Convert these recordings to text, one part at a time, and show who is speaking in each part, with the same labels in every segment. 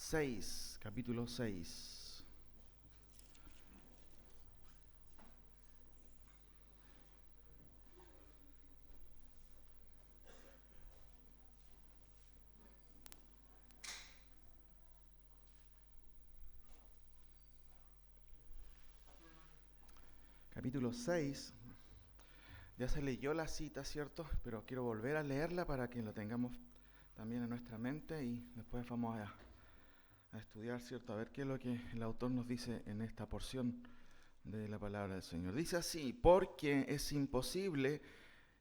Speaker 1: 6, capítulo 6. Capítulo 6, ya se leyó la cita, ¿cierto? Pero quiero volver a leerla para que lo tengamos también en nuestra mente y después vamos a estudiar, ¿cierto? A ver qué es lo que el autor nos dice en esta porción de la palabra del Señor. Dice así: porque es imposible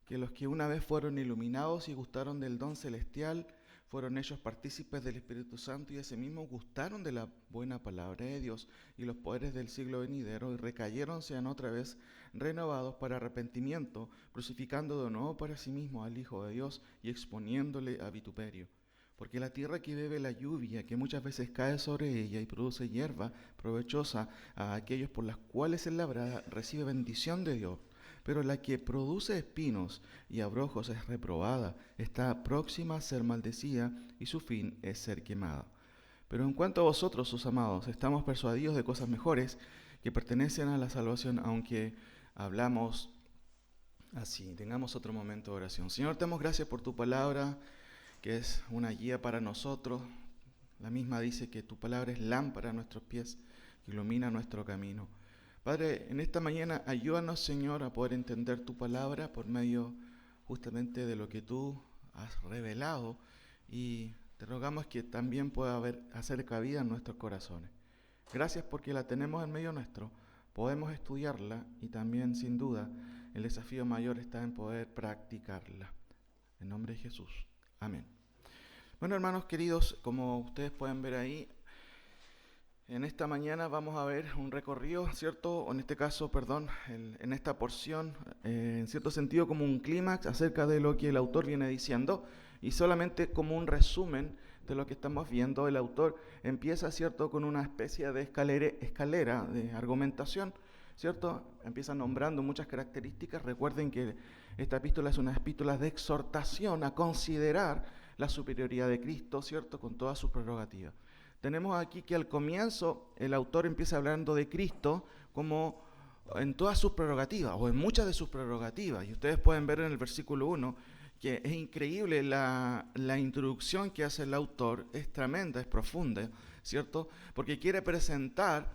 Speaker 1: que los que una vez fueron iluminados y gustaron del don celestial, fueron ellos partícipes del Espíritu Santo y asimismo gustaron de la buena palabra de Dios y los poderes del siglo venidero y recayeron, sean otra vez renovados para arrepentimiento, crucificando de nuevo para sí mismo al Hijo de Dios y exponiéndole a vituperio. Porque la tierra que bebe la lluvia, que muchas veces cae sobre ella y produce hierba provechosa a aquellos por las cuales es labrada, recibe bendición de Dios. Pero la que produce espinos y abrojos es reprobada, está próxima a ser maldecida y su fin es ser quemada. Pero en cuanto a vosotros, sus amados, estamos persuadidos de cosas mejores que pertenecen a la salvación, aunque hablamos así. Tengamos otro momento de oración. Señor, te damos gracias por tu palabra, que es una guía para nosotros. La misma dice que tu palabra es lámpara a nuestros pies, que ilumina nuestro camino. Padre, en esta mañana ayúdanos, Señor, a poder entender tu palabra por medio justamente de lo que tú has revelado, y te rogamos que también pueda hacer cabida en nuestros corazones. Gracias porque la tenemos en medio nuestro, podemos estudiarla y también, sin duda, el desafío mayor está en poder practicarla. En nombre de Jesús. Amén. Bueno, hermanos queridos, como ustedes pueden ver ahí, en esta mañana vamos a ver un recorrido, ¿cierto? O en este caso, en esta porción, en cierto sentido como un clímax acerca de lo que el autor viene diciendo, y solamente como un resumen de lo que estamos viendo. El autor empieza, ¿cierto?, con una especie de escalera de argumentación, ¿cierto? Empieza nombrando muchas características. Recuerden que esta epístola es una epístola de exhortación a considerar la superioridad de Cristo, ¿cierto?, con todas sus prerrogativas. Tenemos aquí que al comienzo el autor empieza hablando de Cristo como en todas sus prerrogativas, o en muchas de sus prerrogativas. Y ustedes pueden ver en el versículo 1 que es increíble la introducción que hace el autor, es tremenda, es profunda, ¿cierto? Porque quiere presentar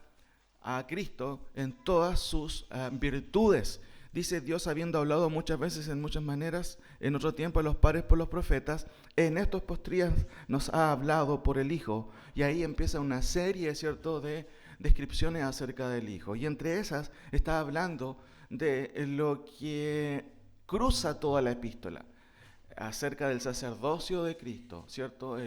Speaker 1: a Cristo en todas sus virtudes. Dice: Dios, habiendo hablado muchas veces en muchas maneras, en otro tiempo a los padres por los profetas, en estos postrías nos ha hablado por el Hijo. Y ahí empieza una serie, ¿cierto?, de descripciones acerca del Hijo. Y entre esas está hablando de lo que cruza toda la epístola, acerca del sacerdocio de Cristo, ¿cierto?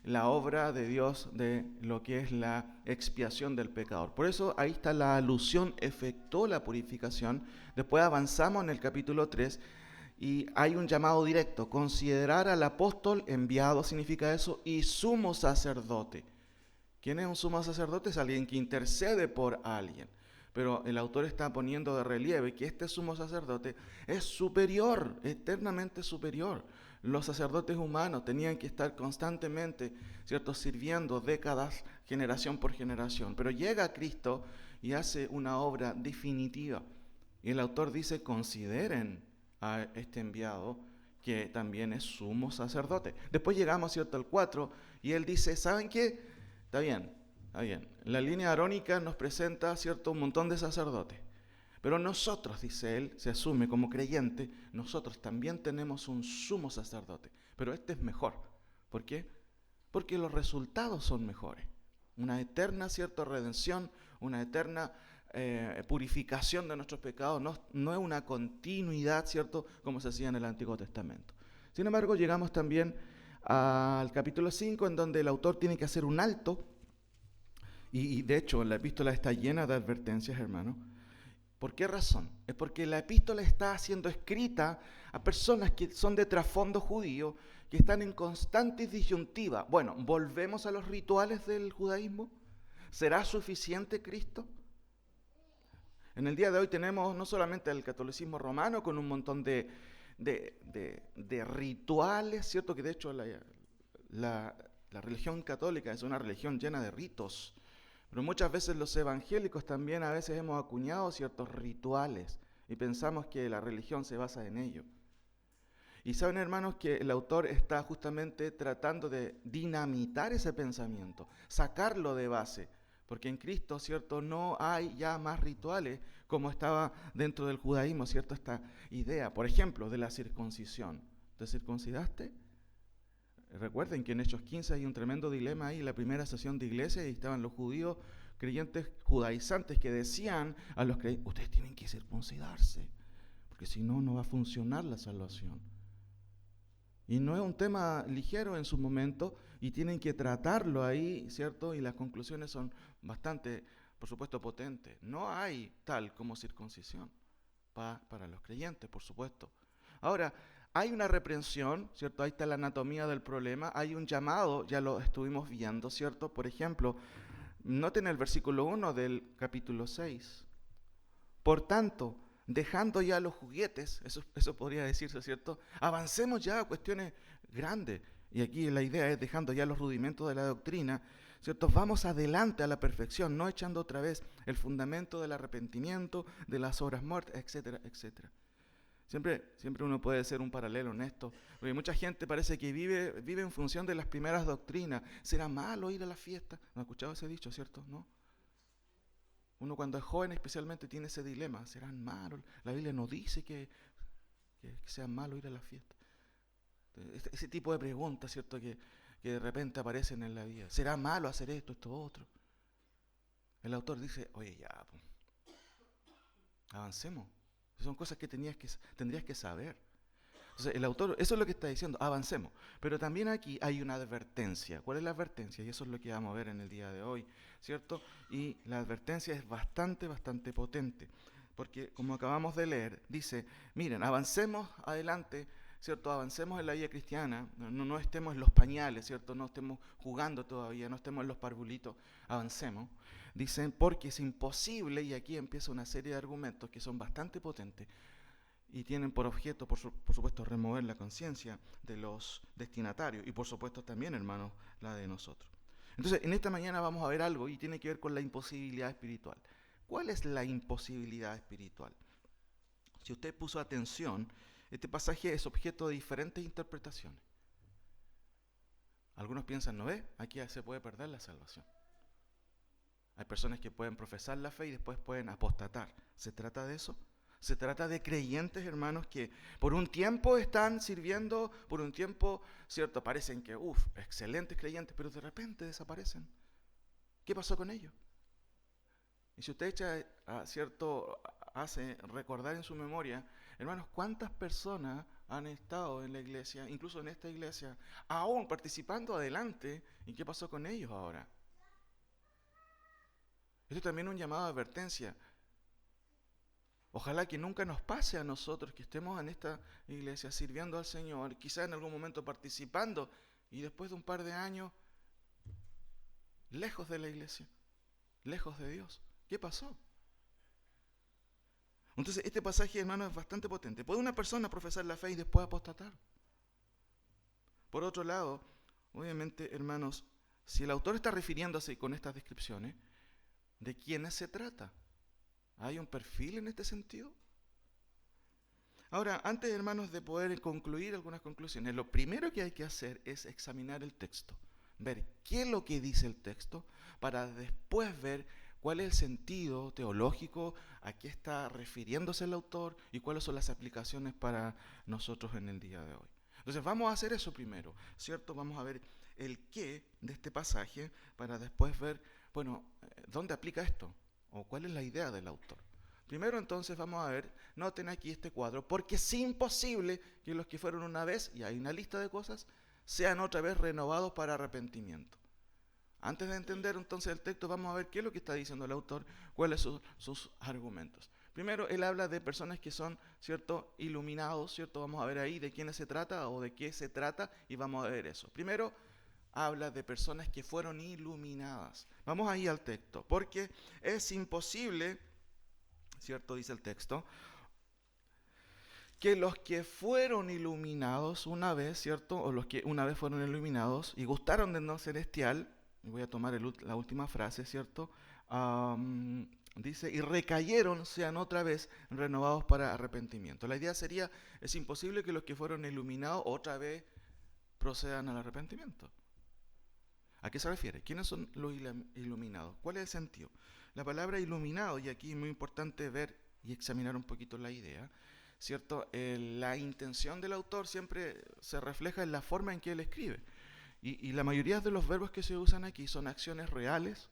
Speaker 1: La obra de Dios de lo que es la expiación del pecador. Por eso ahí está la alusión: efectuó la purificación. Después avanzamos en el capítulo 3 y hay un llamado directo: considerar al apóstol enviado, significa eso, y sumo sacerdote. ¿Quién es un sumo sacerdote? Es alguien que intercede por alguien. Pero el autor está poniendo de relieve que este sumo sacerdote es superior, eternamente superior. Los sacerdotes humanos tenían que estar constantemente, ¿cierto?, sirviendo décadas, generación por generación. Pero llega Cristo y hace una obra definitiva. Y el autor dice: consideren a este enviado, que también es sumo sacerdote. Después llegamos, ¿cierto?, al 4, y él dice: ¿saben qué? Está bien. La línea arónica nos presenta, ¿cierto?, un montón de sacerdotes. Pero nosotros, dice él, se asume como creyente, nosotros también tenemos un sumo sacerdote. Pero este es mejor. ¿Por qué? Porque los resultados son mejores. Una eterna, ¿cierto?, redención, una eterna purificación de nuestros pecados. No es una continuidad, ¿cierto?, como se hacía en el Antiguo Testamento. Sin embargo, llegamos también al capítulo 5, en donde el autor tiene que hacer un alto. Y de hecho, la epístola está llena de advertencias, hermano. ¿Por qué razón? Es porque la epístola está siendo escrita a personas que son de trasfondo judío, que están en constante disyuntiva. Bueno, ¿volvemos a los rituales del judaísmo? ¿Será suficiente Cristo? En el día de hoy tenemos no solamente el catolicismo romano con un montón de rituales, ¿cierto? Que de hecho la La religión católica es una religión llena de ritos, pero muchas veces los evangélicos también a veces hemos acuñado ciertos rituales y pensamos que la religión se basa en ello. Y saben, hermanos, que el autor está justamente tratando de dinamitar ese pensamiento, sacarlo de base, porque en Cristo, ¿cierto?, no hay ya más rituales como estaba dentro del judaísmo, ¿cierto?, esta idea, por ejemplo, de la circuncisión. ¿Te circuncidaste? Recuerden que en Hechos 15 hay un tremendo dilema ahí, la primera sesión de iglesia, y estaban los judíos creyentes judaizantes que decían a los creyentes, ustedes tienen que circuncidarse, porque si no, no va a funcionar la salvación. Y no es un tema ligero en su momento y tienen que tratarlo ahí, ¿cierto? Y las conclusiones son bastante, por supuesto, potentes. No hay tal como circuncisión para los creyentes, por supuesto. Ahora, hay una reprensión, ¿cierto? Ahí está la anatomía del problema. Hay un llamado, ya lo estuvimos viendo, ¿cierto? Por ejemplo, noten el versículo 1 del capítulo 6. Por tanto, dejando ya los juguetes, eso podría decirse, ¿cierto? Avancemos ya a cuestiones grandes. Y aquí la idea es dejando ya los rudimentos de la doctrina, ¿cierto? Vamos adelante a la perfección, no echando otra vez el fundamento del arrepentimiento, de las obras muertas, etcétera, etcétera. Siempre uno puede hacer un paralelo en esto, porque mucha gente parece que vive en función de las primeras doctrinas. ¿Será malo ir a la fiesta? ¿No has escuchado ese dicho, cierto? ¿No? Uno cuando es joven especialmente tiene ese dilema, ¿serán malos? La Biblia no dice que sea malo ir a la fiesta. Ese tipo de preguntas, ¿cierto? Que de repente aparecen en la vida. ¿Será malo hacer esto, otro? El autor dice, oye, ya, pues, avancemos. Son cosas que tendrías que saber. Entonces, el autor, eso es lo que está diciendo, avancemos. Pero también aquí hay una advertencia. ¿Cuál es la advertencia? Y eso es lo que vamos a ver en el día de hoy, ¿cierto? Y la advertencia es bastante potente. Porque, como acabamos de leer, dice, miren, avancemos adelante, ¿cierto? Avancemos en la vida cristiana, no estemos en los pañales, ¿cierto? No estemos jugando todavía, no estemos en los parvulitos, avancemos. Dicen, porque es imposible, y aquí empieza una serie de argumentos que son bastante potentes, y tienen por objeto, por supuesto, remover la conciencia de los destinatarios y por supuesto también, hermanos, la de nosotros. Entonces, en esta mañana vamos a ver algo y tiene que ver con la imposibilidad espiritual. ¿Cuál es la imposibilidad espiritual? Si usted puso atención, este pasaje es objeto de diferentes interpretaciones. Algunos piensan, ¿no ve? Aquí se puede perder la salvación. Hay personas que pueden profesar la fe y después pueden apostatar. ¿Se trata de eso? Se trata de creyentes, hermanos, que por un tiempo están sirviendo, por un tiempo, ¿cierto? Parecen que, excelentes creyentes, pero de repente desaparecen. ¿Qué pasó con ellos? Y si usted hace recordar en su memoria, hermanos, ¿cuántas personas han estado en la iglesia, incluso en esta iglesia, aún participando adelante? ¿Y qué pasó con ellos ahora? Esto es también un llamado de advertencia. Ojalá que nunca nos pase a nosotros que estemos en esta iglesia sirviendo al Señor, quizá en algún momento participando y después de un par de años lejos de la iglesia, lejos de Dios. ¿Qué pasó? Entonces este pasaje, hermano, es bastante potente. ¿Puede una persona profesar la fe y después apostatar? Por otro lado, obviamente, hermanos, si el autor está refiriéndose con estas descripciones, ¿de quiénes se trata? ¿Hay un perfil en este sentido? Ahora, antes, hermanos, de poder concluir algunas conclusiones, lo primero que hay que hacer es examinar el texto, ver qué es lo que dice el texto, para después ver cuál es el sentido teológico, a qué está refiriéndose el autor y cuáles son las aplicaciones para nosotros en el día de hoy. Entonces, vamos a hacer eso primero, ¿cierto? Vamos a ver el qué de este pasaje para después ver, bueno, ¿dónde aplica esto? ¿O cuál es la idea del autor? Primero entonces vamos a ver, noten aquí este cuadro, porque es imposible que los que fueron una vez, y hay una lista de cosas, sean otra vez renovados para arrepentimiento. Antes de entender entonces el texto, vamos a ver qué es lo que está diciendo el autor, cuáles son sus argumentos. Primero, él habla de personas que son, ¿cierto?, iluminados, ¿cierto? Vamos a ver ahí de quiénes se trata o de qué se trata y vamos a ver eso. Primero, habla de personas que fueron iluminadas. Vamos ahí al texto, porque es imposible, ¿cierto?, dice el texto, que los que fueron iluminados una vez, ¿cierto? O los que una vez fueron iluminados y gustaron del don celestial, y voy a tomar la última frase, ¿cierto? Dice, y recayeron, sean otra vez renovados para arrepentimiento. La idea sería, es imposible que los que fueron iluminados otra vez procedan al arrepentimiento. ¿A qué se refiere? ¿Quiénes son los iluminados? ¿Cuál es el sentido? La palabra iluminado, y aquí es muy importante ver y examinar un poquito la idea, ¿cierto? La intención del autor siempre se refleja en la forma en que él escribe. Y la mayoría de los verbos que se usan aquí son acciones reales,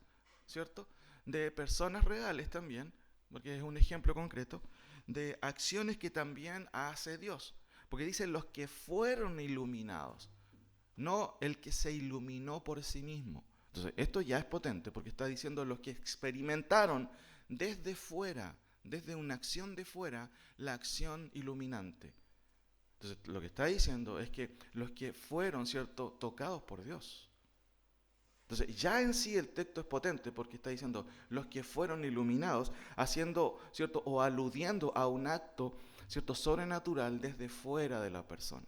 Speaker 1: ¿cierto? De personas reales también, porque es un ejemplo concreto, de acciones que también hace Dios. Porque dice los que fueron iluminados, no el que se iluminó por sí mismo. Entonces, esto ya es potente, porque está diciendo los que experimentaron desde fuera, desde una acción de fuera, la acción iluminante. Entonces, lo que está diciendo es que los que fueron, ¿cierto?, tocados por Dios. Entonces, ya en sí el texto es potente porque está diciendo los que fueron iluminados, haciendo, ¿cierto?, o aludiendo a un acto, ¿cierto?, sobrenatural desde fuera de la persona.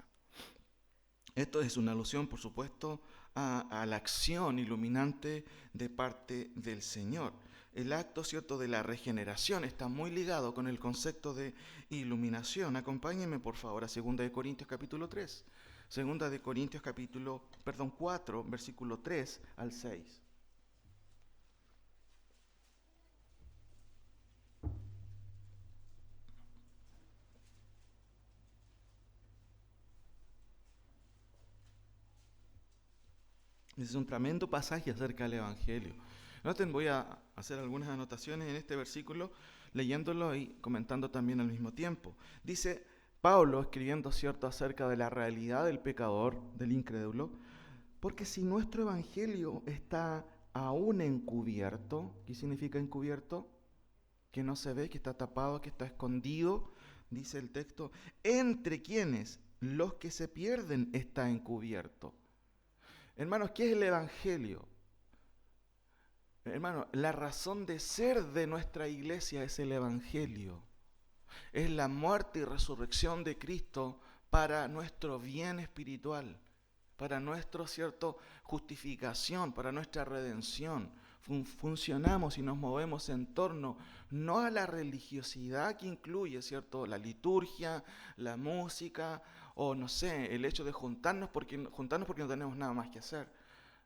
Speaker 1: Esto es una alusión, por supuesto, a la acción iluminante de parte del Señor. El acto, ¿cierto?, de la regeneración está muy ligado con el concepto de iluminación. Acompáñenme, por favor, a 2 Corintios capítulo 3. 2 Corintios 4, versículo 3 al 6. Es un tremendo pasaje acerca del Evangelio. Noten, voy a hacer algunas anotaciones en este versículo, leyéndolo y comentando también al mismo tiempo. Dice Pablo, escribiendo, ¿cierto?, acerca de la realidad del pecador, del incrédulo, porque si nuestro Evangelio está aún encubierto, ¿qué significa encubierto? Que no se ve, que está tapado, que está escondido, dice el texto. ¿Entre quienes? Los que se pierden está encubierto. Hermanos, ¿qué es el Evangelio? Hermano, la razón de ser de nuestra iglesia es el Evangelio. Es la muerte y resurrección de Cristo para nuestro bien espiritual, para nuestra, ¿cierto?, justificación, para nuestra redención. Funcionamos y nos movemos en torno no a la religiosidad que incluye, ¿cierto?, la liturgia, la música, o no sé, el hecho de juntarnos porque no tenemos nada más que hacer.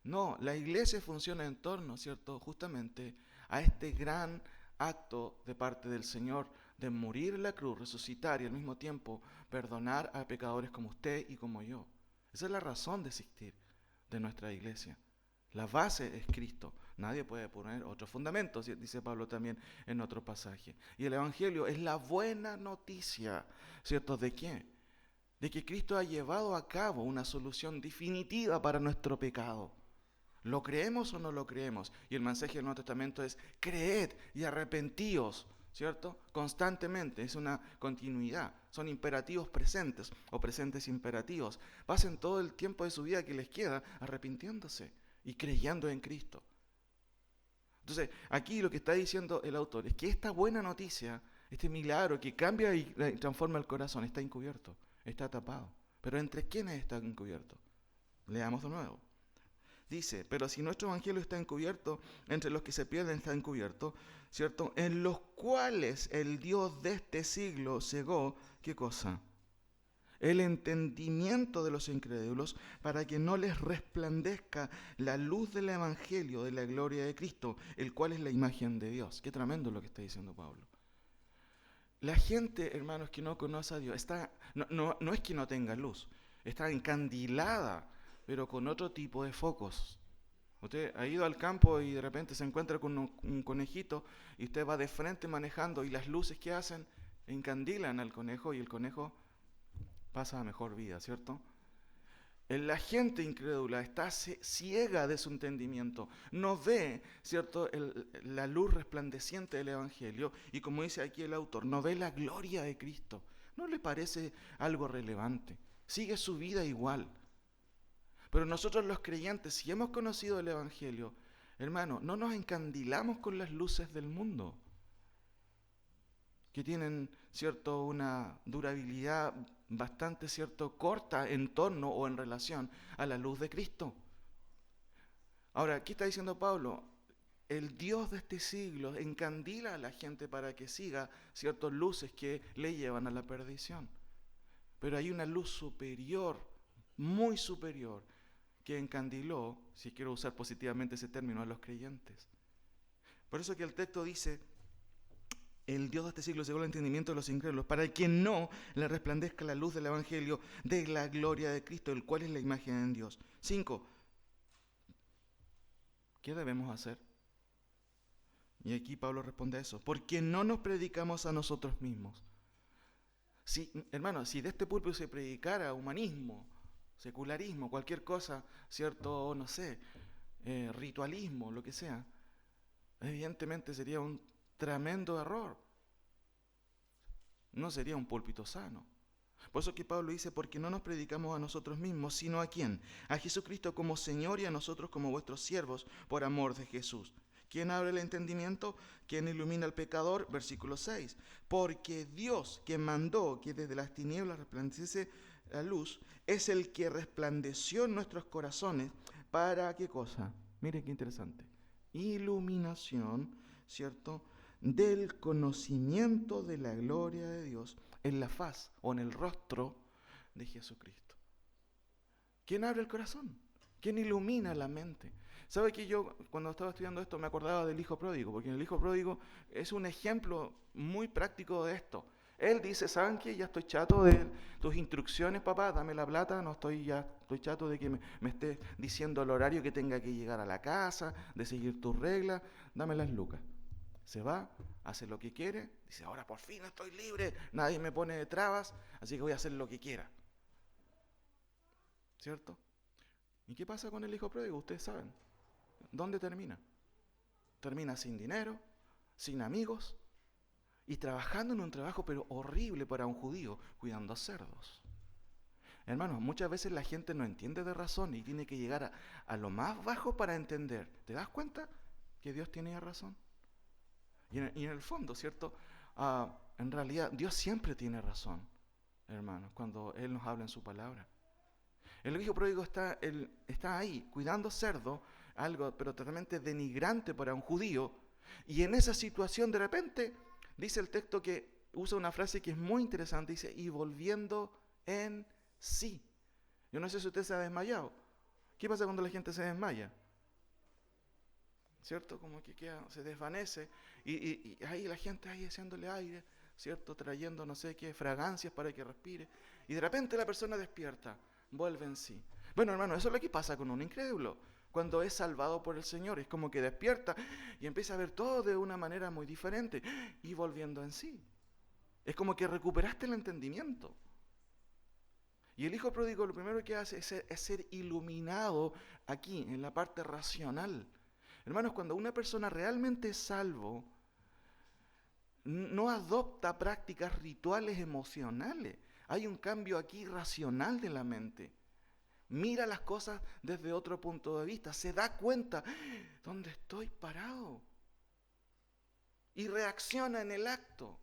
Speaker 1: No, la iglesia funciona en torno, ¿cierto?, justamente a este gran acto de parte del Señor de morir en la cruz, resucitar y al mismo tiempo perdonar a pecadores como usted y como yo. Esa es la razón de existir de nuestra iglesia. La base es Cristo. Nadie puede poner otro fundamento, dice Pablo también en otro pasaje. Y el Evangelio es la buena noticia, ¿cierto? ¿De qué? De que Cristo ha llevado a cabo una solución definitiva para nuestro pecado. ¿Lo creemos o no lo creemos? Y el mensaje del Nuevo Testamento es: creed y arrepentíos, ¿cierto? Constantemente, es una continuidad. Son imperativos presentes o presentes imperativos. Pasen todo el tiempo de su vida que les queda arrepintiéndose y creyendo en Cristo. Entonces, aquí lo que está diciendo el autor es que esta buena noticia, este milagro que cambia y transforma el corazón, está encubierto, está tapado. Pero ¿entre quiénes está encubierto? Leamos de nuevo. Dice, pero si nuestro evangelio está encubierto, entre los que se pierden está encubierto, ¿cierto? En los cuales el Dios de este siglo cegó, ¿qué cosa? El entendimiento de los incrédulos, para que no les resplandezca la luz del evangelio de la gloria de Cristo, el cual es la imagen de Dios. Qué tremendo lo que está diciendo Pablo. La gente, hermanos, que no conoce a Dios, no es que no tenga luz, está encandilada, pero con otro tipo de focos. Usted ha ido al campo y de repente se encuentra con un conejito y usted va de frente manejando y las luces que hacen encandilan al conejo y el conejo pasa a mejor vida, ¿cierto? La gente incrédula está ciega de su entendimiento, no ve, ¿cierto?, la luz resplandeciente del Evangelio y, como dice aquí el autor, no ve la gloria de Cristo. No le parece algo relevante, sigue su vida igual. Pero nosotros los creyentes, si hemos conocido el Evangelio, hermano, no nos encandilamos con las luces del mundo. que tienen, cierto, una durabilidad bastante, cierto, corta en torno o en relación a la luz de Cristo. Ahora, ¿qué está diciendo Pablo? El Dios de este siglo encandila a la gente para que siga ciertas luces que le llevan a la perdición. Pero hay una luz superior, muy superior, que encandiló, si quiero usar positivamente ese término, a los creyentes. Por eso que el texto dice: el Dios de este siglo cegó el entendimiento de los incrédulos, para que no le resplandezca la luz del Evangelio de la gloria de Cristo, el cual es la imagen de Dios. 5. ¿Qué debemos hacer? Y aquí Pablo responde a eso: porque no nos predicamos a nosotros mismos. Si, hermanos, si de este púlpito se predicara humanismo, secularismo, cualquier cosa, cierto, no sé, ritualismo, lo que sea, evidentemente sería un tremendo error. No sería un púlpito sano. Por eso que Pablo dice: porque no nos predicamos a nosotros mismos, sino ¿a quién? A Jesucristo como Señor y a nosotros como vuestros siervos por amor de Jesús. ¿Quién abre el entendimiento? ¿Quién ilumina al pecador? Versículo 6. Porque Dios, que mandó que desde las tinieblas resplandeciese la luz, es el que resplandeció en nuestros corazones. ¿Para qué cosa? Mire qué interesante. Iluminación, ¿cierto?, del conocimiento de la gloria de Dios en la faz o en el rostro de Jesucristo. ¿Quién abre el corazón? ¿Quién ilumina la mente? ¿Sabe que yo cuando estaba estudiando esto me acordaba del hijo pródigo? Porque el hijo pródigo es un ejemplo muy práctico de esto. Él dice: ¿saben qué? Ya estoy chato de tus instrucciones, papá, dame la plata, estoy chato de que me estés diciendo el horario que tenga que llegar a la casa, de seguir tus reglas, dame las lucas. Se va, hace lo que quiere, dice: ahora por fin estoy libre, nadie me pone de trabas, así que voy a hacer lo que quiera. ¿Cierto? ¿Y qué pasa con el hijo pródigo? Ustedes saben. ¿Dónde termina? Termina sin dinero, sin amigos y trabajando en un trabajo pero horrible para un judío, cuidando cerdos. Hermanos, muchas veces la gente no entiende de razón y tiene que llegar a lo más bajo para entender. ¿Te das cuenta que Dios tenía razón? Y en el fondo, ¿cierto? En realidad, Dios siempre tiene razón, hermanos, cuando Él nos habla en su palabra. El hijo pródigo está ahí, cuidando cerdo, algo pero totalmente denigrante para un judío, y en esa situación de repente, dice el texto que usa una frase que es muy interesante, dice: y volviendo en sí. Yo no sé si usted se ha desmayado. ¿Qué pasa cuando la gente se desmaya? ¿Cierto? Como que se desvanece y ahí la gente ahí haciéndole aire, ¿cierto? Trayendo no sé qué fragancias para que respire, y de repente la persona despierta, vuelve en sí. Bueno, hermano, eso es lo que pasa con un incrédulo cuando es salvado por el Señor. Es como que despierta y empieza a ver todo de una manera muy diferente y volviendo en sí. Es como que recuperaste el entendimiento. Y el hijo pródigo lo primero que hace es ser iluminado aquí, en la parte racional. Hermanos, cuando una persona realmente es salvo, no adopta prácticas rituales emocionales. Hay un cambio aquí racional de la mente. Mira las cosas desde otro punto de vista. Se da cuenta: ¿dónde estoy parado? Y reacciona en el acto.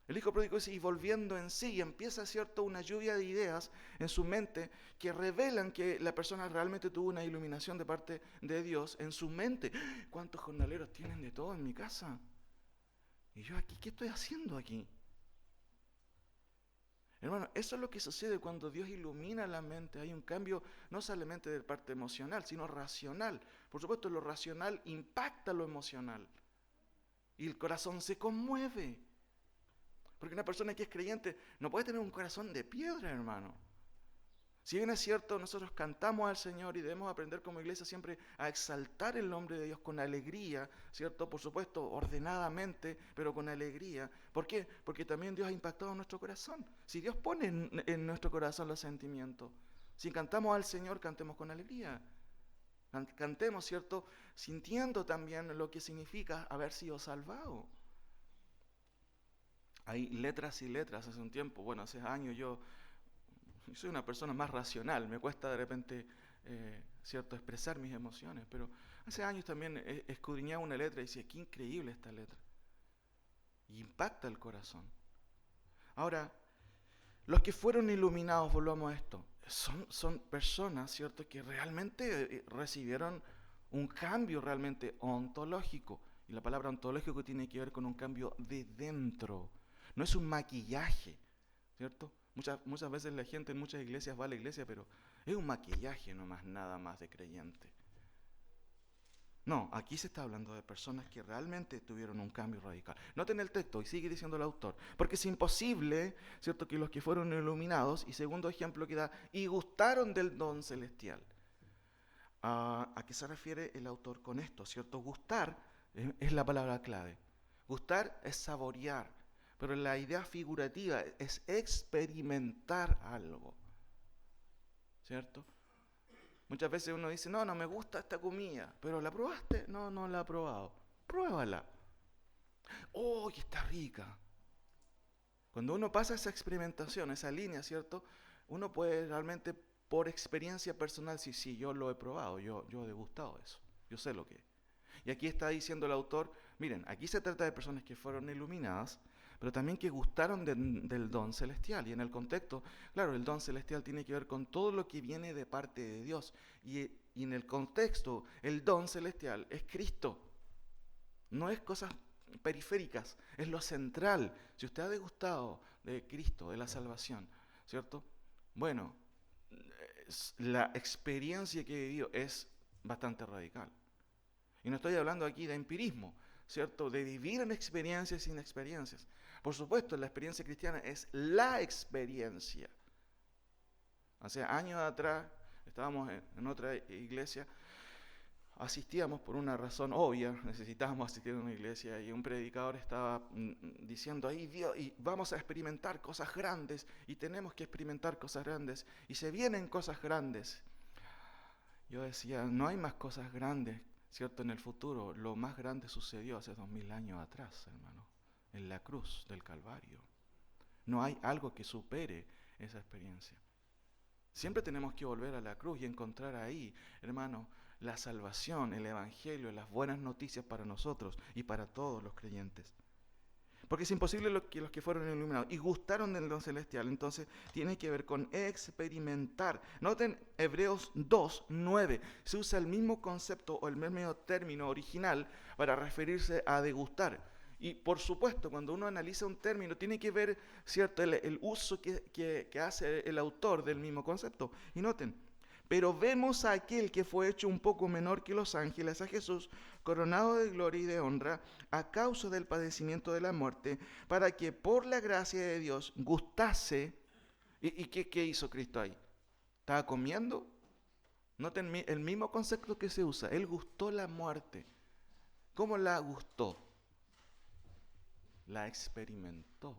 Speaker 1: El hijo pródigo dice: y volviendo en sí, y empieza, ¿cierto?, una lluvia de ideas en su mente que revelan que la persona realmente tuvo una iluminación de parte de Dios en su mente. ¿Cuántos jornaleros tienen de todo en mi casa? Y yo aquí, ¿qué estoy haciendo aquí? Hermano, eso es lo que sucede cuando Dios ilumina la mente. Hay un cambio no solamente de parte emocional, sino racional. Por supuesto, lo racional impacta lo emocional. Y el corazón se conmueve. Porque una persona que es creyente no puede tener un corazón de piedra, hermano. Si bien es cierto, nosotros cantamos al Señor y debemos aprender como iglesia siempre a exaltar el nombre de Dios con alegría, ¿cierto? Por supuesto, ordenadamente, pero con alegría. ¿Por qué? Porque también Dios ha impactado nuestro corazón. Si Dios pone en nuestro corazón los sentimientos, si cantamos al Señor, cantemos con alegría. Cantemos, ¿cierto?, sintiendo también lo que significa haber sido salvado. Hay letras y letras. Hace un tiempo, bueno, hace años yo soy una persona más racional, me cuesta de repente, ¿cierto?, expresar mis emociones, pero hace años también escudriñaba una letra y decía: qué increíble esta letra. y impacta el corazón. Ahora, los que fueron iluminados, volvamos a esto, son personas, ¿cierto?, que realmente recibieron un cambio realmente ontológico. Y la palabra ontológico tiene que ver con un cambio de dentro. No es un maquillaje, ¿cierto? Muchas veces la gente en muchas iglesias va a la iglesia, pero es un maquillaje nomás, nada más de creyente. No, aquí se está hablando de personas que realmente tuvieron un cambio radical. Noten el texto, y sigue diciendo el autor, porque es imposible, ¿cierto?, que los que fueron iluminados, y segundo ejemplo que da, y gustaron del don celestial. ¿A qué se refiere el autor con esto? ¿Cierto? Gustar es la palabra clave. Gustar es saborear, pero la idea figurativa es experimentar algo, ¿cierto? Muchas veces uno dice, no me gusta esta comida, pero ¿la probaste? No la he probado. Pruébala. ¡Oh, que está rica! Cuando uno pasa esa experimentación, esa línea, ¿cierto? Uno puede realmente, por experiencia personal, sí, yo lo he probado, yo he degustado eso, yo sé lo que es. Y aquí está diciendo el autor, miren, aquí se trata de personas que fueron iluminadas, pero también que gustaron del don celestial. Y en el contexto, claro, el don celestial tiene que ver con todo lo que viene de parte de Dios. Y en el contexto, el don celestial es Cristo. No es cosas periféricas, es lo central. Si usted ha degustado de Cristo, de la salvación, ¿cierto? Bueno, la experiencia que he vivido es bastante radical. Y no estoy hablando aquí de empirismo, ¿cierto? De vivir en experiencias sin experiencias. Por supuesto, la experiencia cristiana es la experiencia. Hace años atrás estábamos en otra iglesia, asistíamos por una razón obvia, necesitábamos asistir a una iglesia y un predicador estaba diciendo ahí, Dios, y vamos a experimentar cosas grandes y tenemos que experimentar cosas grandes y se vienen cosas grandes. Yo decía, no hay más cosas grandes, ¿cierto? En el futuro, lo más grande sucedió hace 2000 años atrás, hermano, en la cruz del Calvario. No hay algo que supere esa experiencia. Siempre tenemos que volver a la cruz y encontrar ahí, hermano, la salvación, el evangelio, las buenas noticias para nosotros y para todos los creyentes. Porque es imposible que los que fueron iluminados y gustaron del don celestial, entonces tiene que ver con experimentar. Noten Hebreos 2:9, se usa el mismo concepto o el mismo término original para referirse a degustar. Y por supuesto, cuando uno analiza un término, tiene que ver, ¿cierto?, el uso que hace el autor del mismo concepto. Y noten, pero vemos a aquel que fue hecho un poco menor que los ángeles, a Jesús, coronado de gloria y de honra, a causa del padecimiento de la muerte, para que por la gracia de Dios gustase. ¿Y qué hizo Cristo ahí? ¿Estaba comiendo? Noten el mismo concepto que se usa. Él gustó la muerte. ¿Cómo la gustó? La experimentó.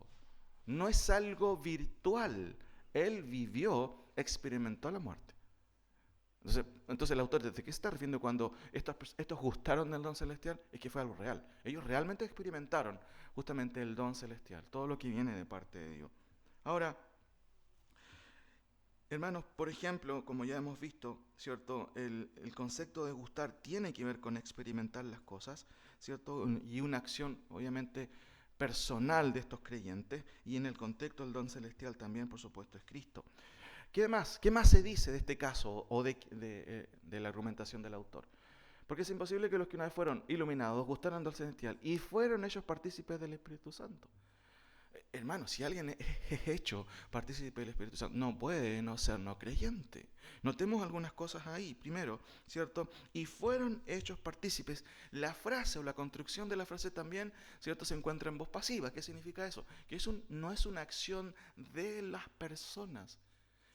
Speaker 1: No es algo virtual. Él vivió, experimentó la muerte. Entonces el autor, ¿de qué se está refiriendo cuando estos gustaron del don celestial? Es que fue algo real. Ellos realmente experimentaron justamente el don celestial, todo lo que viene de parte de Dios. Ahora, hermanos, por ejemplo, como ya hemos visto, ¿cierto? El concepto de gustar tiene que ver con experimentar las cosas, ¿cierto? Y una acción, obviamente, personal de estos creyentes, y en el contexto del don celestial también, por supuesto, es Cristo. ¿Qué más se dice de este caso o de la argumentación del autor? Porque es imposible que los que una vez fueron iluminados gustaran del celestial y fueron ellos partícipes del Espíritu Santo. Hermano, si alguien es hecho partícipe del Espíritu Santo, no puede no ser no creyente. Notemos algunas cosas ahí. Primero, ¿cierto? Y fueron hechos partícipes. La frase o la construcción de la frase también, ¿cierto?, se encuentra en voz pasiva. ¿Qué significa eso? Que no es una acción de las personas.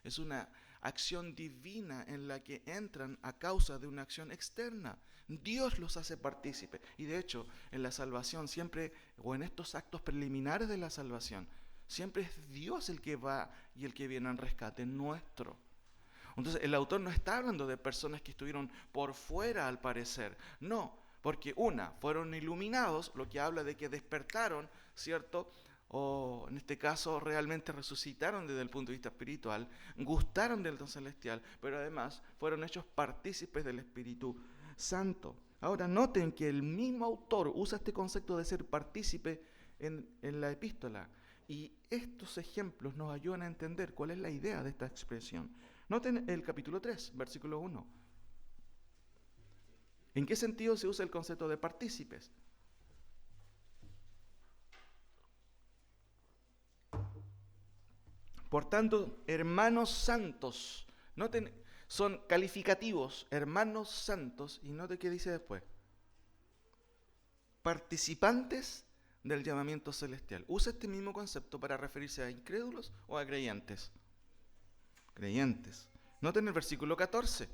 Speaker 1: Es una acción divina en la que entran a causa de una acción externa. Dios los hace partícipes. Y de hecho, en la salvación siempre, o en estos actos preliminares de la salvación, siempre es Dios el que va y el que viene en rescate nuestro. Entonces, el autor no está hablando de personas que estuvieron por fuera al parecer. No, porque fueron iluminados, lo que habla de que despertaron, ¿cierto?, o en este caso realmente resucitaron desde el punto de vista espiritual, gustaron del don celestial, pero además fueron hechos partícipes del Espíritu Santo. Ahora noten que el mismo autor usa este concepto de ser partícipe en la epístola. Y estos ejemplos nos ayudan a entender cuál es la idea de esta expresión. Noten el capítulo 3, versículo 1. ¿En qué sentido se usa el concepto de partícipes? Por tanto, hermanos santos, noten, son calificativos, hermanos santos, y noten qué dice después. Participantes del llamamiento celestial. Usa este mismo concepto para referirse a incrédulos o a creyentes. Creyentes. Noten el versículo 14.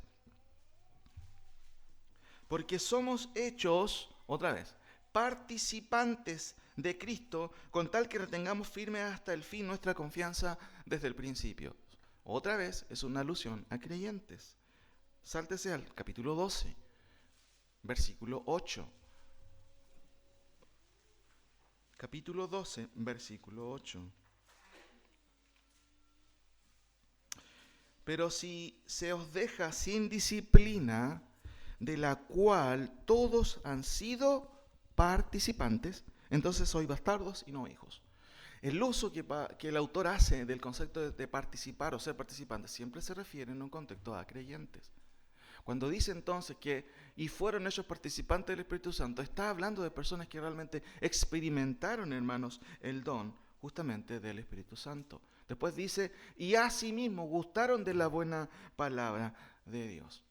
Speaker 1: Porque somos hechos, otra vez, participantes de Cristo, con tal que retengamos firme hasta el fin nuestra confianza desde el principio. Otra vez es una alusión a creyentes. Sáltese al capítulo 12, versículo 8. Capítulo 12, versículo 8. Pero si se os deja sin disciplina, de la cual todos han sido participantes, entonces sois bastardos y no hijos. El uso que el autor hace del concepto de participar o ser participante siempre se refiere en un contexto a creyentes. Cuando dice entonces que y fueron ellos participantes del Espíritu Santo, está hablando de personas que realmente experimentaron, hermanos, el don justamente del Espíritu Santo. Después dice, y asimismo gustaron de la buena palabra de Dios.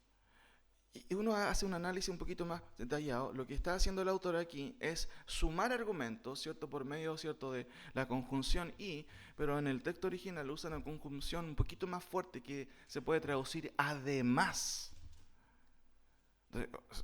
Speaker 1: Y uno hace un análisis un poquito más detallado. Lo que está haciendo el autor aquí es sumar argumentos, ¿cierto? Por medio, ¿cierto?, de la conjunción y, pero en el texto original usa una conjunción un poquito más fuerte que se puede traducir además.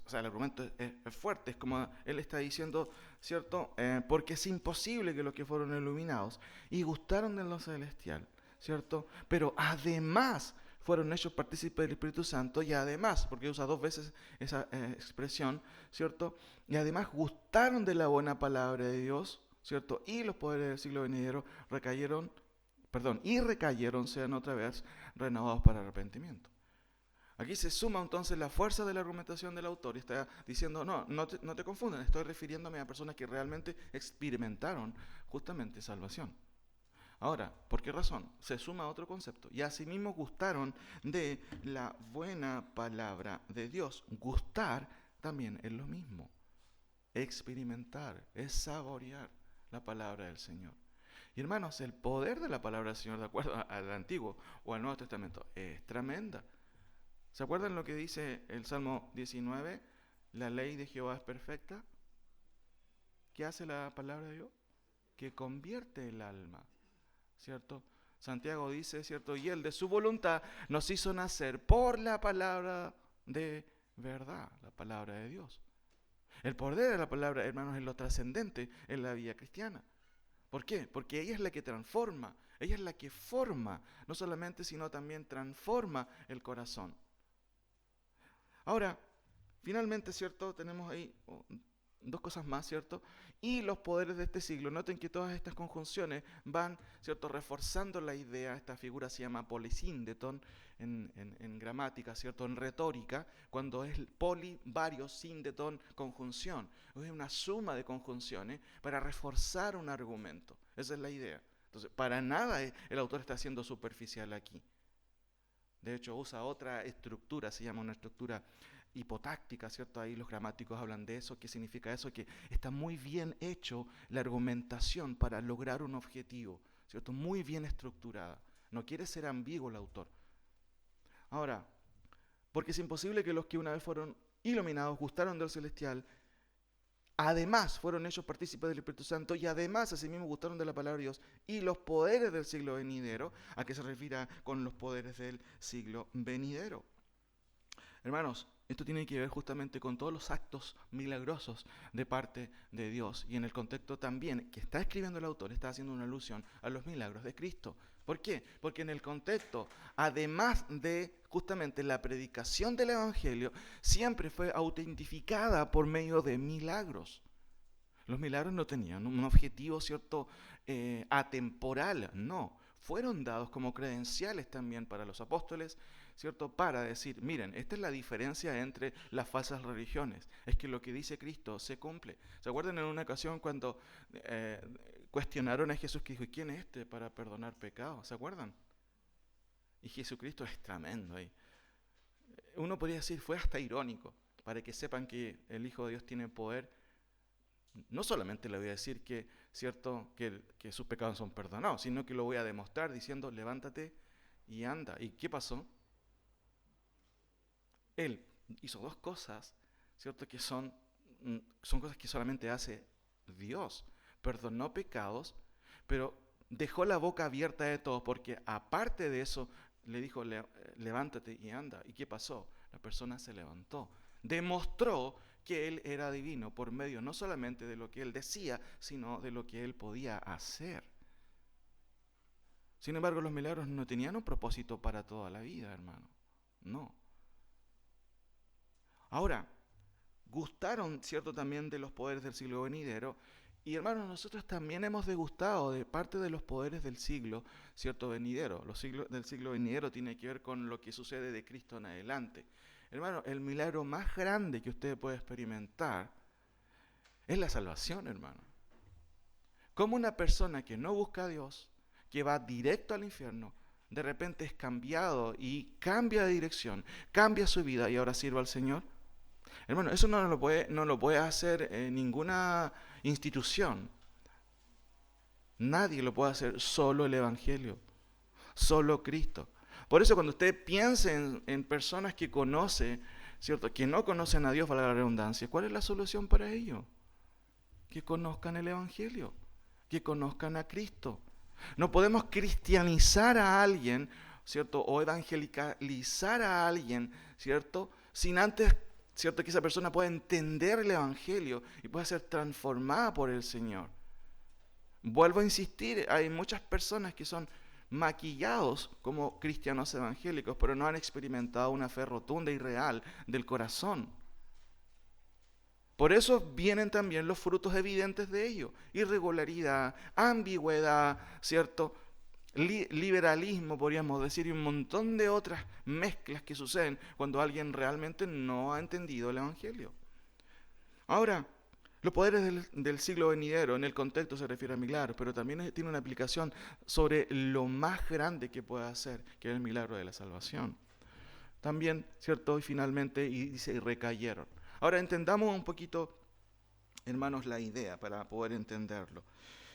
Speaker 1: O sea, el argumento es fuerte, es como él está diciendo, ¿cierto? Porque es imposible que los que fueron iluminados y gustaron de lo celestial, ¿cierto? Pero además fueron hechos partícipes del Espíritu Santo y además, porque usa dos veces esa expresión, ¿cierto? Y además gustaron de la buena palabra de Dios, ¿cierto? Y los poderes del siglo venidero recayeron, sean otra vez renovados para arrepentimiento. Aquí se suma entonces la fuerza de la argumentación del autor y está diciendo, no te confunden, estoy refiriéndome a personas que realmente experimentaron justamente salvación. Ahora, ¿por qué razón? Se suma otro concepto. Y asimismo gustaron de la buena palabra de Dios. Gustar también es lo mismo. Experimentar, es saborear la palabra del Señor. Y hermanos, el poder de la palabra del Señor, de acuerdo al Antiguo o al Nuevo Testamento, es tremenda. ¿Se acuerdan lo que dice el Salmo 19? La ley de Jehová es perfecta. ¿Qué hace la palabra de Dios? Que convierte el alma, ¿cierto? Santiago dice, ¿cierto? Y él de su voluntad nos hizo nacer por la palabra de verdad, la palabra de Dios. El poder de la palabra, hermanos, es lo trascendente en la vida cristiana. ¿Por qué? Porque ella es la que transforma, ella es la que forma, no solamente, sino también transforma el corazón. Ahora, finalmente, ¿cierto? Tenemos ahí dos cosas más, ¿cierto? Y los poderes de este siglo. Noten que todas estas conjunciones van, ¿cierto?, reforzando la idea. Esta figura se llama polisíndeton en gramática, ¿cierto?, en retórica, cuando es poli, varios, síndeton, conjunción. Es una suma de conjunciones para reforzar un argumento. Esa es la idea. Entonces, para nada el autor está siendo superficial aquí. De hecho, usa otra estructura, se llama una estructura hipotáctica, ¿cierto? Ahí los gramáticos hablan de eso. ¿Qué significa eso? Que está muy bien hecho la argumentación para lograr un objetivo, ¿cierto? Muy bien estructurada. No quiere ser ambiguo el autor. Ahora, porque es imposible que los que una vez fueron iluminados, gustaron del celestial, además fueron ellos partícipes del Espíritu Santo y además asimismo gustaron de la palabra de Dios y los poderes del siglo venidero. ¿A qué se refiere con los poderes del siglo venidero? Hermanos, esto tiene que ver justamente con todos los actos milagrosos de parte de Dios. Y en el contexto también que está escribiendo el autor, está haciendo una alusión a los milagros de Cristo. ¿Por qué? Porque en el contexto, además de justamente la predicación del Evangelio, siempre fue autentificada por medio de milagros. Los milagros no tenían un objetivo, ¿cierto?, atemporal, no. Fueron dados como credenciales también para los apóstoles, ¿cierto? Para decir, miren, esta es la diferencia entre las falsas religiones. Es que lo que dice Cristo se cumple. ¿Se acuerdan en una ocasión cuando cuestionaron a Jesús que dijo, ¿y quién es este para perdonar pecados? ¿Se acuerdan? Y Jesucristo es tremendo ahí. Uno podría decir, fue hasta irónico, para que sepan que el Hijo de Dios tiene poder. No solamente le voy a decir que, ¿cierto?, que sus pecados son perdonados, sino que lo voy a demostrar diciendo, levántate y anda. ¿Y qué pasó? Él hizo dos cosas, ¿cierto?, que son cosas que solamente hace Dios. Perdonó pecados, pero dejó la boca abierta de todos, porque aparte de eso, le dijo, levántate y anda. ¿Y qué pasó? La persona se levantó. Demostró que él era divino por medio no solamente de lo que él decía, sino de lo que él podía hacer. Sin embargo, los milagros no tenían un propósito para toda la vida, hermano. No. Ahora, gustaron, ¿cierto?, también de los poderes del siglo venidero. Y hermanos, nosotros también hemos degustado de parte de los poderes del siglo, ¿cierto?, venidero. Del siglo venidero tiene que ver con lo que sucede de Cristo en adelante. Hermano, el milagro más grande que usted puede experimentar es la salvación, hermano. Como una persona que no busca a Dios, que va directo al infierno, de repente es cambiado y cambia de dirección, cambia su vida y ahora sirve al Señor. Hermano, eso no lo puede hacer ninguna institución. Nadie lo puede hacer, solo el Evangelio, solo Cristo. Por eso cuando usted piense en personas que conoce, ¿cierto?, que no conocen a Dios, valga la redundancia, ¿cuál es la solución para ello? Que conozcan el Evangelio, que conozcan a Cristo. No podemos cristianizar a alguien, ¿cierto?, o evangelizar a alguien, ¿cierto?, sin antes, ¿cierto?, que esa persona pueda entender el Evangelio y pueda ser transformada por el Señor. Vuelvo a insistir, hay muchas personas que son maquillados como cristianos evangélicos, pero no han experimentado una fe rotunda y real del corazón. Por eso vienen también los frutos evidentes de ello: irregularidad, ambigüedad, ¿cierto?, liberalismo, podríamos decir, y un montón de otras mezclas que suceden cuando alguien realmente no ha entendido el Evangelio. Ahora, los poderes del siglo venidero, en el contexto se refiere a milagros, pero también tiene una aplicación sobre lo más grande que puede hacer, que es el milagro de la salvación. También, ¿cierto? Y finalmente, y dice, y recayeron. Ahora entendamos un poquito, hermanos, la idea para poder entenderlo.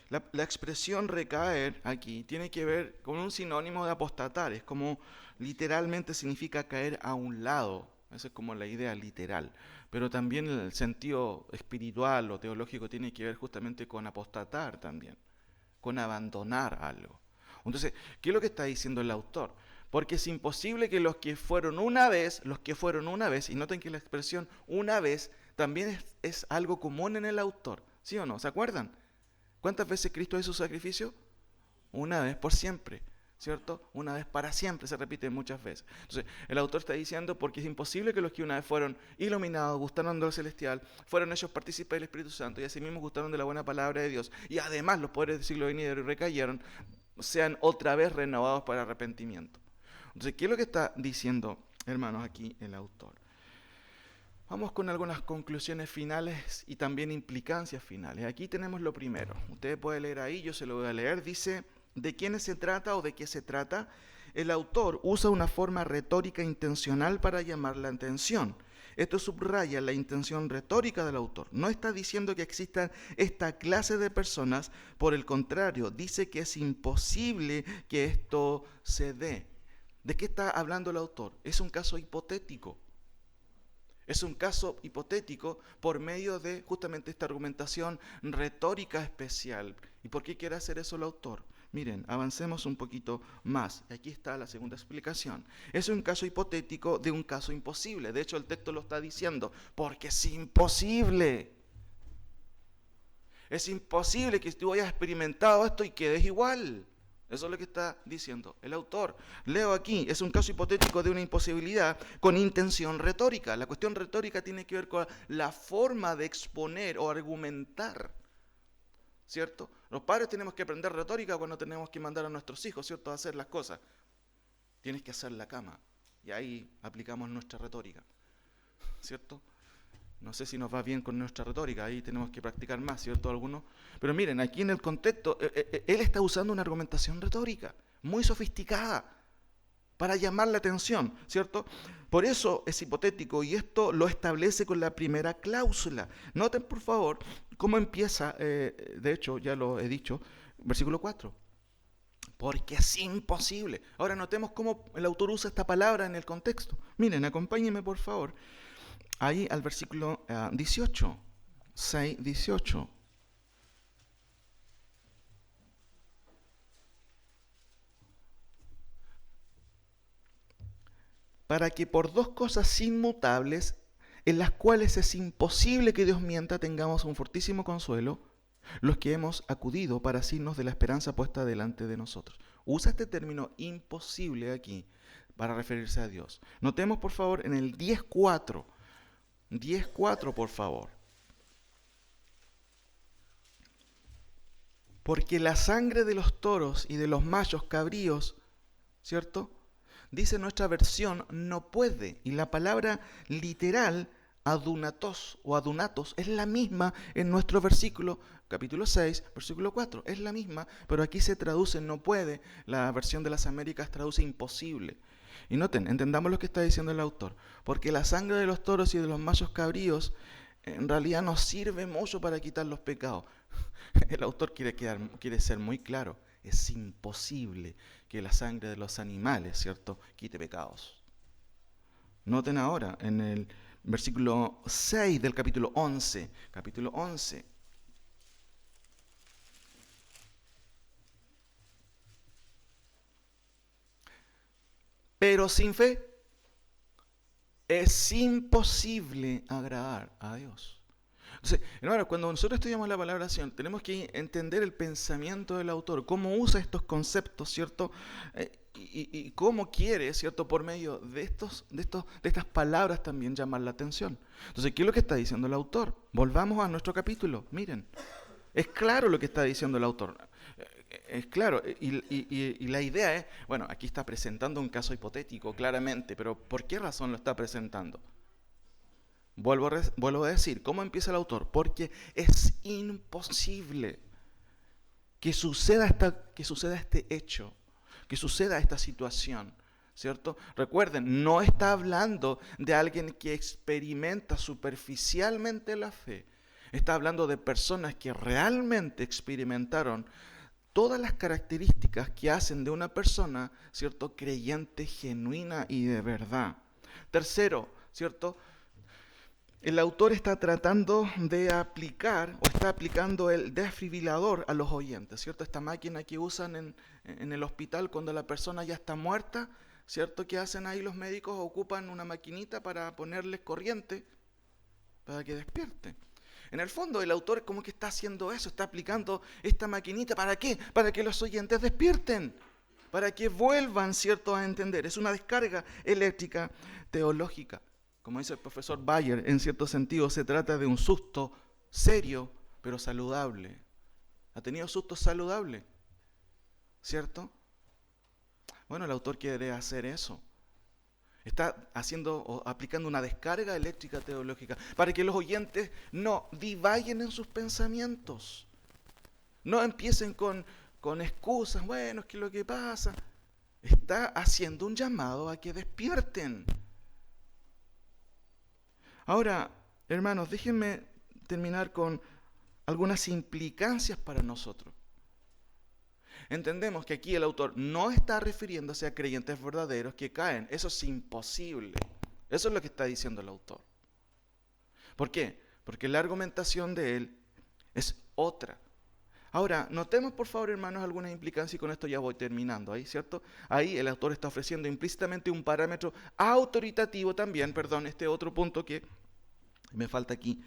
Speaker 1: La expresión recaer aquí tiene que ver con un sinónimo de apostatar, es como literalmente significa caer a un lado, esa es como la idea literal, pero también el sentido espiritual o teológico tiene que ver justamente con apostatar también, con abandonar algo. Entonces, ¿qué es lo que está diciendo el autor? Porque es imposible que los que fueron una vez, y noten que la expresión una vez también es algo común en el autor, ¿sí o no? ¿Se acuerdan? ¿Cuántas veces Cristo hizo su sacrificio? Una vez por siempre, ¿cierto? Una vez para siempre, se repite muchas veces. Entonces, el autor está diciendo, porque es imposible que los que una vez fueron iluminados, gustaron de lo celestial, fueron ellos partícipes del Espíritu Santo y asimismo gustaron de la buena palabra de Dios, y además los poderes del siglo venidero y recayeron, sean otra vez renovados para arrepentimiento. Entonces, ¿qué es lo que está diciendo, hermanos, aquí el autor? Vamos con algunas conclusiones finales y también implicancias finales. Aquí tenemos lo primero. Usted puede leer ahí, yo se lo voy a leer. Dice, ¿de quiénes se trata o de qué se trata? El autor usa una forma retórica intencional para llamar la atención. Esto subraya la intención retórica del autor. No está diciendo que existan esta clase de personas, por el contrario, dice que es imposible que esto se dé. ¿De qué está hablando el autor? Es un caso hipotético. Es un caso hipotético por medio de justamente esta argumentación retórica especial. ¿Y por qué quiere hacer eso el autor? Miren, avancemos un poquito más. Aquí está la segunda explicación. Es un caso hipotético de un caso imposible. De hecho, el texto lo está diciendo, porque es imposible. Es imposible que tú hayas experimentado esto y quedes igual. Eso es lo que está diciendo el autor. Leo aquí, es un caso hipotético de una imposibilidad con intención retórica. La cuestión retórica tiene que ver con la forma de exponer o argumentar, ¿cierto? Los padres tenemos que aprender retórica cuando tenemos que mandar a nuestros hijos, ¿cierto?, a hacer las cosas. Tienes que hacer la cama. Y ahí aplicamos nuestra retórica, ¿cierto? No sé si nos va bien con nuestra retórica, ahí tenemos que practicar más, ¿cierto? Algunos. Pero miren, aquí en el contexto, él está usando una argumentación retórica, muy sofisticada, para llamar la atención, ¿cierto? Por eso es hipotético y esto lo establece con la primera cláusula. Noten, por favor, cómo empieza, de hecho, ya lo he dicho, versículo 4. Porque es imposible. Ahora notemos cómo el autor usa esta palabra en el contexto. Miren, acompáñenme, por favor, ahí al versículo 18, 6, 18. Para que por dos cosas inmutables, en las cuales es imposible que Dios mienta, tengamos un fortísimo consuelo, los que hemos acudido para signos de la esperanza puesta delante de nosotros. Usa este término imposible aquí para referirse a Dios. Notemos, por favor, en el 10.4. 10.4, por favor. Porque la sangre de los toros y de los machos cabríos, ¿cierto? Dice nuestra versión, no puede. Y la palabra literal, adunatos o adunatos, es la misma en nuestro versículo, capítulo 6, versículo 4. Es la misma, pero aquí se traduce no puede. La versión de las Américas traduce imposible. Y noten, entendamos lo que está diciendo el autor. Porque la sangre de los toros y de los machos cabríos en realidad no sirve mucho para quitar los pecados. El autor quiere ser muy claro. Es imposible que la sangre de los animales, ¿cierto?, quite pecados. Noten ahora en el versículo 6 del capítulo 11. Capítulo 11. Pero sin fe es imposible agradar a Dios. Entonces, hermano, cuando nosotros estudiamos la palabra oración, tenemos que entender el pensamiento del autor, cómo usa estos conceptos, ¿cierto? Y cómo quiere, ¿cierto?, por medio de estas palabras también llamar la atención. Entonces, ¿qué es lo que está diciendo el autor? Volvamos a nuestro capítulo, miren. Es claro lo que está diciendo el autor. Es claro, y la idea es, bueno, aquí está presentando un caso hipotético, claramente, pero ¿por qué razón lo está presentando? Vuelvo a decir, ¿cómo empieza el autor? Porque es imposible que suceda este hecho, que suceda esta situación, ¿cierto? Recuerden, no está hablando de alguien que experimenta superficialmente la fe. Está hablando de personas que realmente experimentaron todas las características que hacen de una persona, ¿cierto?, creyente, genuina y de verdad. Tercero, ¿cierto?, el autor está tratando de aplicar, o está aplicando el desfibrilador a los oyentes, ¿cierto? Esta máquina que usan en el hospital cuando la persona ya está muerta, ¿cierto? ¿Qué hacen ahí los médicos? Ocupan una maquinita para ponerles corriente para que despierte. En el fondo el autor como que está haciendo eso, está aplicando esta maquinita, ¿para qué? Para que los oyentes despierten, para que vuelvan, ¿cierto?, a entender. Es una descarga eléctrica teológica. Como dice el profesor Bayer, en cierto sentido se trata de un susto serio, pero saludable. ¿Ha tenido sustos saludables? ¿Cierto? Bueno, el autor quiere hacer eso. Está aplicando una descarga eléctrica teológica para que los oyentes no divaguen en sus pensamientos. No empiecen con excusas, bueno, es que lo que pasa. Está haciendo un llamado a que despierten. Ahora, hermanos, déjenme terminar con algunas implicancias para nosotros. Entendemos que aquí el autor no está refiriéndose a creyentes verdaderos que caen. Eso es imposible. Eso es lo que está diciendo el autor. ¿Por qué? Porque la argumentación de él es otra. Ahora, notemos por favor, hermanos, algunas implicancias y con esto ya voy terminando, ahí, ¿cierto? Ahí el autor está ofreciendo implícitamente un parámetro autoritativo también, este otro punto que me falta aquí.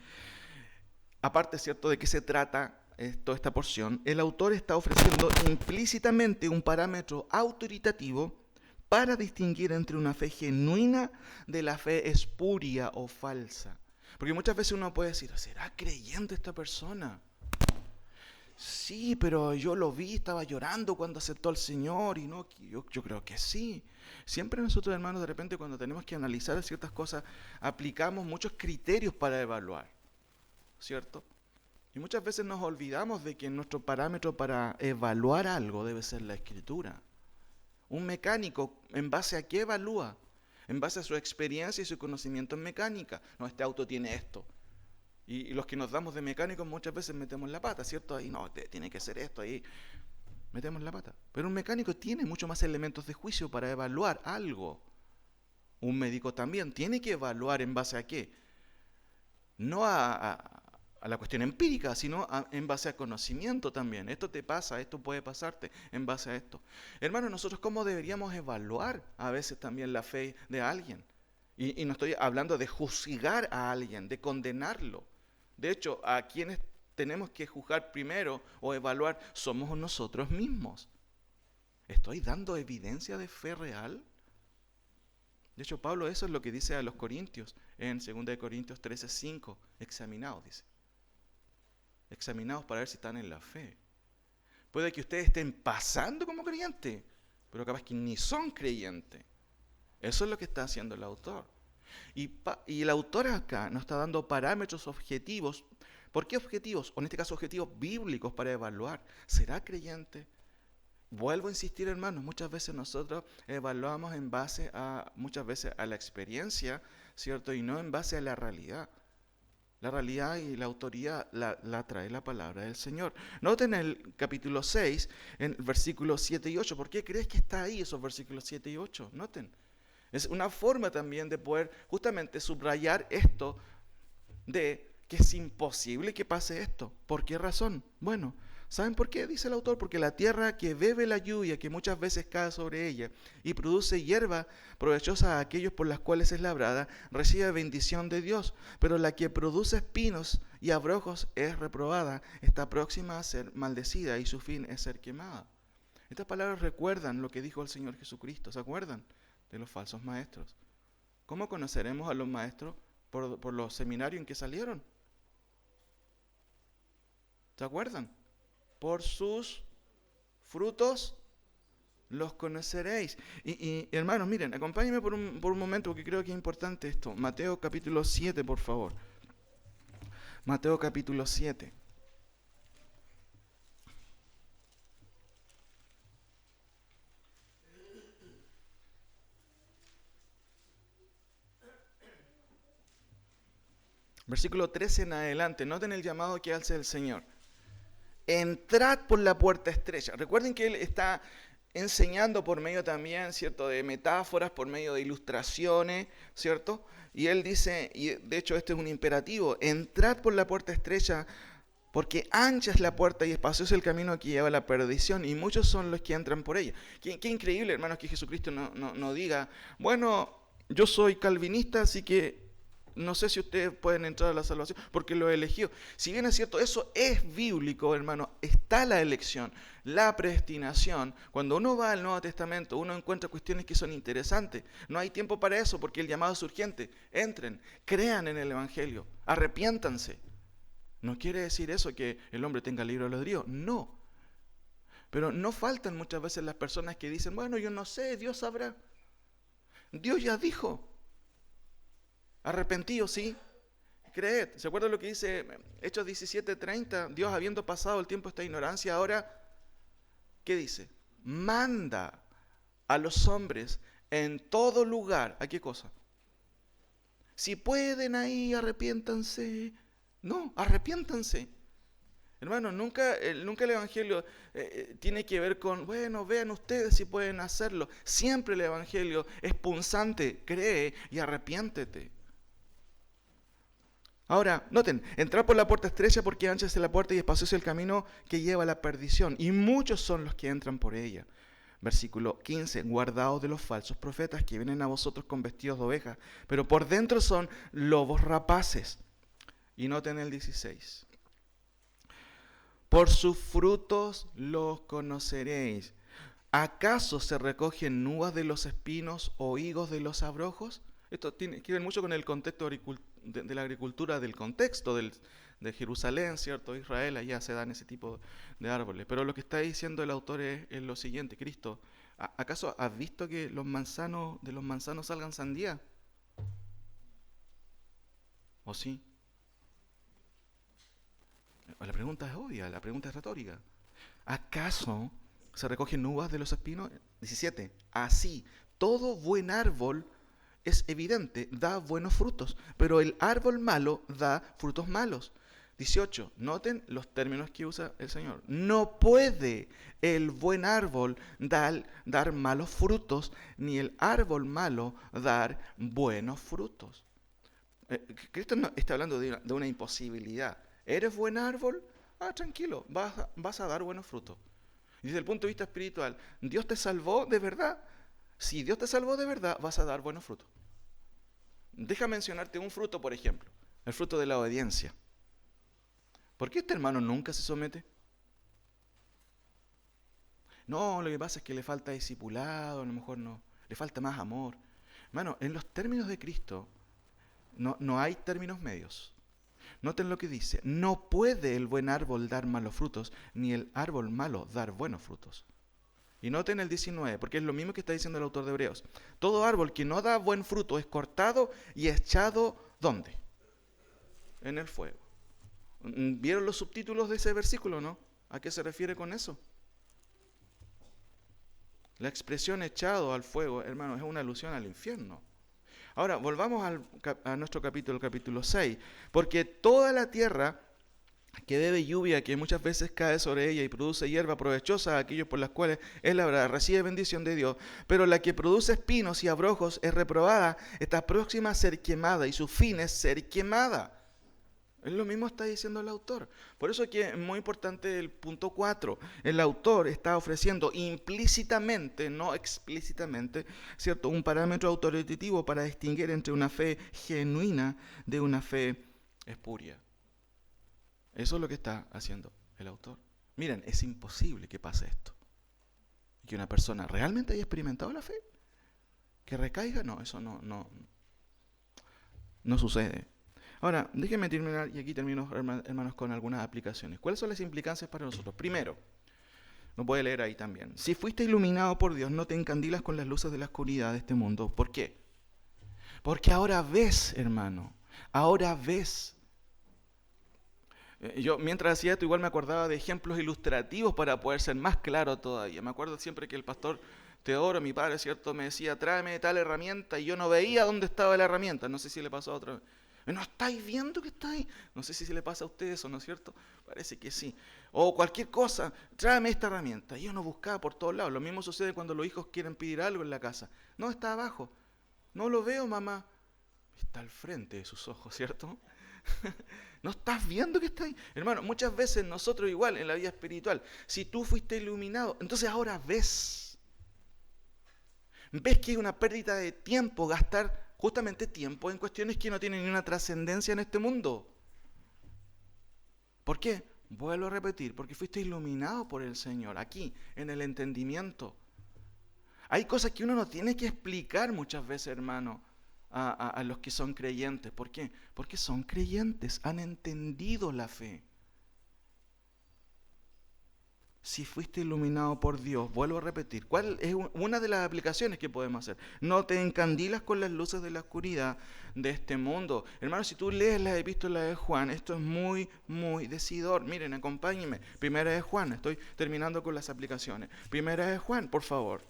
Speaker 1: Aparte, ¿cierto?, de qué se trata toda esta porción, el autor está ofreciendo implícitamente un parámetro autoritativo para distinguir entre una fe genuina de la fe espuria o falsa. Porque muchas veces uno puede decir, ¿será creyente esta persona? Sí, pero yo lo vi, estaba llorando cuando aceptó al Señor y no, yo creo que sí. Siempre nosotros, hermanos, de repente cuando tenemos que analizar ciertas cosas, aplicamos muchos criterios para evaluar, ¿cierto? Y muchas veces nos olvidamos de que nuestro parámetro para evaluar algo debe ser la Escritura. Un mecánico, ¿en base a qué evalúa? En base a su experiencia y su conocimiento en mecánica. No, este auto tiene esto. Y los que nos damos de mecánicos muchas veces metemos la pata, ¿cierto? Ahí no, tiene que ser esto, ahí metemos la pata. Pero un mecánico tiene mucho más elementos de juicio para evaluar algo. Un médico también tiene que evaluar en base a qué. No a la cuestión empírica, sino en base a conocimiento también. Esto te pasa, esto puede pasarte en base a esto. Hermanos, nosotros cómo deberíamos evaluar a veces también la fe de alguien. Y no estoy hablando de juzgar a alguien, de condenarlo. De hecho, a quienes tenemos que juzgar primero o evaluar somos nosotros mismos. ¿Estoy dando evidencia de fe real? De hecho, Pablo eso es lo que dice a los corintios en 2 Corintios 13:5. Examinaos, dice. Examinaos para ver si están en la fe. Puede que ustedes estén pasando como creyentes, pero capaz que ni son creyentes. Eso es lo que está haciendo el autor. Y el autor acá nos está dando parámetros objetivos. ¿Por qué objetivos? O en este caso objetivos bíblicos para evaluar. ¿Será creyente? Vuelvo a insistir, hermanos, muchas veces nosotros evaluamos en base a, muchas veces a la experiencia, ¿cierto? Y no en base a la realidad. La realidad y la autoridad la trae la palabra del Señor. Noten el capítulo 6, en versículos 7 y 8. ¿Por qué crees que está ahí esos versículos 7 y 8? Noten. Es una forma también de poder justamente subrayar esto de que es imposible que pase esto. ¿Por qué razón? Bueno, ¿saben por qué? Dice el autor, porque la tierra que bebe la lluvia, que muchas veces cae sobre ella, y produce hierba provechosa a aquellos por las cuales es labrada, recibe bendición de Dios, pero la que produce espinos y abrojos es reprobada, está próxima a ser maldecida y su fin es ser quemada. Estas palabras recuerdan lo que dijo el Señor Jesucristo, ¿se acuerdan? De los falsos maestros. ¿Cómo conoceremos a los maestros? Por los seminarios en que salieron. ¿Se acuerdan? Por sus frutos los conoceréis. Y hermanos, miren, acompáñenme por un momento porque creo que es importante esto. Mateo capítulo 7, por favor. Mateo capítulo 7. Versículo 13 en adelante. Noten el llamado que hace el Señor. Entrad por la puerta estrecha. Recuerden que Él está enseñando por medio también, ¿cierto?, de metáforas, por medio de ilustraciones, ¿cierto? Y Él dice, y de hecho este es un imperativo, entrad por la puerta estrecha, porque ancha es la puerta y espacioso el camino que lleva a la perdición, y muchos son los que entran por ella. Qué increíble, hermanos, que Jesucristo no diga, bueno, yo soy calvinista, así que no sé si ustedes pueden entrar a la salvación porque lo he elegido. Si bien es cierto, eso es bíblico, hermano, está la elección, la predestinación. Cuando uno va al Nuevo Testamento, uno encuentra cuestiones que son interesantes. No hay tiempo para eso porque el llamado es urgente. Entren, crean en el Evangelio, arrepiéntanse. No quiere decir eso que el hombre tenga libre albedrío, no. Pero no faltan muchas veces las personas que dicen, bueno, yo no sé, Dios sabrá. Dios ya dijo. Arrepentidos, sí, creed. ¿Se acuerdan lo que dice Hechos 17:30? Dios, habiendo pasado el tiempo de esta ignorancia, ahora, ¿qué dice? Manda a los hombres en todo lugar. ¿A qué cosa? Si pueden ahí, arrepiéntanse. No, arrepiéntanse. Hermanos, nunca el Evangelio tiene que ver con, bueno, vean ustedes si pueden hacerlo. Siempre el Evangelio es punzante, cree y arrepiéntete. Ahora, noten, entrar por la puerta estrecha porque ancha es la puerta y espacioso el camino que lleva a la perdición, y muchos son los que entran por ella. Versículo 15, guardaos de los falsos profetas que vienen a vosotros con vestidos de ovejas, pero por dentro son lobos rapaces. Y noten el 16. Por sus frutos los conoceréis. ¿Acaso se recogen uvas de los espinos o higos de los abrojos? Esto tiene que ver mucho con el contexto de la agricultura, del contexto de Jerusalén, ¿cierto? Israel, allá se dan ese tipo de árboles. Pero lo que está diciendo el autor es lo siguiente: Cristo, ¿acaso has visto que de los manzanos salgan sandía? ¿O sí? La pregunta es obvia, la pregunta es retórica. ¿Acaso se recogen uvas de los espinos? 17. Así, todo buen árbol es evidente, da buenos frutos, pero el árbol malo da frutos malos. 18. Noten los términos que usa el Señor. No puede el buen árbol dar malos frutos, ni el árbol malo dar buenos frutos. Cristo no está hablando de una imposibilidad. ¿Eres buen árbol? Tranquilo, vas a dar buenos frutos. Y desde el punto de vista espiritual, ¿Dios te salvó de verdad? Si Dios te salvó de verdad, vas a dar buenos frutos. Deja mencionarte un fruto, por ejemplo, el fruto de la obediencia. ¿Por qué este hermano nunca se somete? No, lo que pasa es que le falta discipulado, a lo mejor no, le falta más amor. Hermano, en los términos de Cristo no hay términos medios. Noten lo que dice: no puede el buen árbol dar malos frutos, ni el árbol malo dar buenos frutos. Y noten el 19, porque es lo mismo que está diciendo el autor de Hebreos. Todo árbol que no da buen fruto es cortado y echado, ¿dónde? En el fuego. ¿Vieron los subtítulos de ese versículo, no? ¿A qué se refiere con eso? La expresión echado al fuego, hermano, es una alusión al infierno. Ahora, volvamos a nuestro capítulo 6, porque toda la tierra que bebe lluvia, que muchas veces cae sobre ella y produce hierba provechosa a aquellos por las cuales es labrada, recibe bendición de Dios, pero la que produce espinos y abrojos es reprobada, está próxima a ser quemada y su fin es ser quemada. Es lo mismo está diciendo el autor. Por eso que es muy importante el punto 4. El autor está ofreciendo implícitamente, no explícitamente, ¿cierto?, un parámetro autoritativo para distinguir entre una fe genuina de una fe espuria. Eso es lo que está haciendo el autor. Miren, es imposible que pase esto. Que una persona realmente haya experimentado la fe, que recaiga, no, eso no sucede. Ahora, déjenme terminar, y aquí termino, hermanos, con algunas aplicaciones. ¿Cuáles son las implicancias para nosotros? Primero, lo puede leer ahí también. Si fuiste iluminado por Dios, no te encandilas con las luces de la oscuridad de este mundo. ¿Por qué? Porque ahora ves, hermano, ahora ves. Yo mientras hacía esto igual me acordaba de ejemplos ilustrativos para poder ser más claro todavía. Me acuerdo siempre que el pastor Teodoro, mi padre, ¿cierto?, me decía: tráeme tal herramienta, y yo no veía dónde estaba la herramienta. No sé si le pasó a otra vez. ¿No estáis viendo que está ahí? No sé si se le pasa a ustedes o no, ¿cierto? Parece que sí. O cualquier cosa, tráeme esta herramienta. Y yo no buscaba por todos lados. Lo mismo sucede cuando los hijos quieren pedir algo en la casa. No, está abajo. No lo veo, mamá. Está al frente de sus ojos, ¿cierto? ¿No estás viendo que está ahí? Hermano, muchas veces nosotros igual en la vida espiritual, si tú fuiste iluminado, entonces ahora ves. Ves que es una pérdida de tiempo gastar justamente tiempo en cuestiones que no tienen ni una trascendencia en este mundo. ¿Por qué? Vuelvo a repetir, porque fuiste iluminado por el Señor, aquí, en el entendimiento. Hay cosas que uno no tiene que explicar muchas veces, hermano, a los que son creyentes. ¿Por qué? Porque son creyentes, han entendido la fe. Si fuiste iluminado por Dios, vuelvo a repetir, ¿cuál es una de las aplicaciones que podemos hacer? No te encandilas con las luces de la oscuridad de este mundo. Hermano, si tú lees la epístola de Juan, esto es muy, muy decidor. Miren, acompáñenme. Primera de Juan, estoy terminando con las aplicaciones. Primera de Juan, por favor.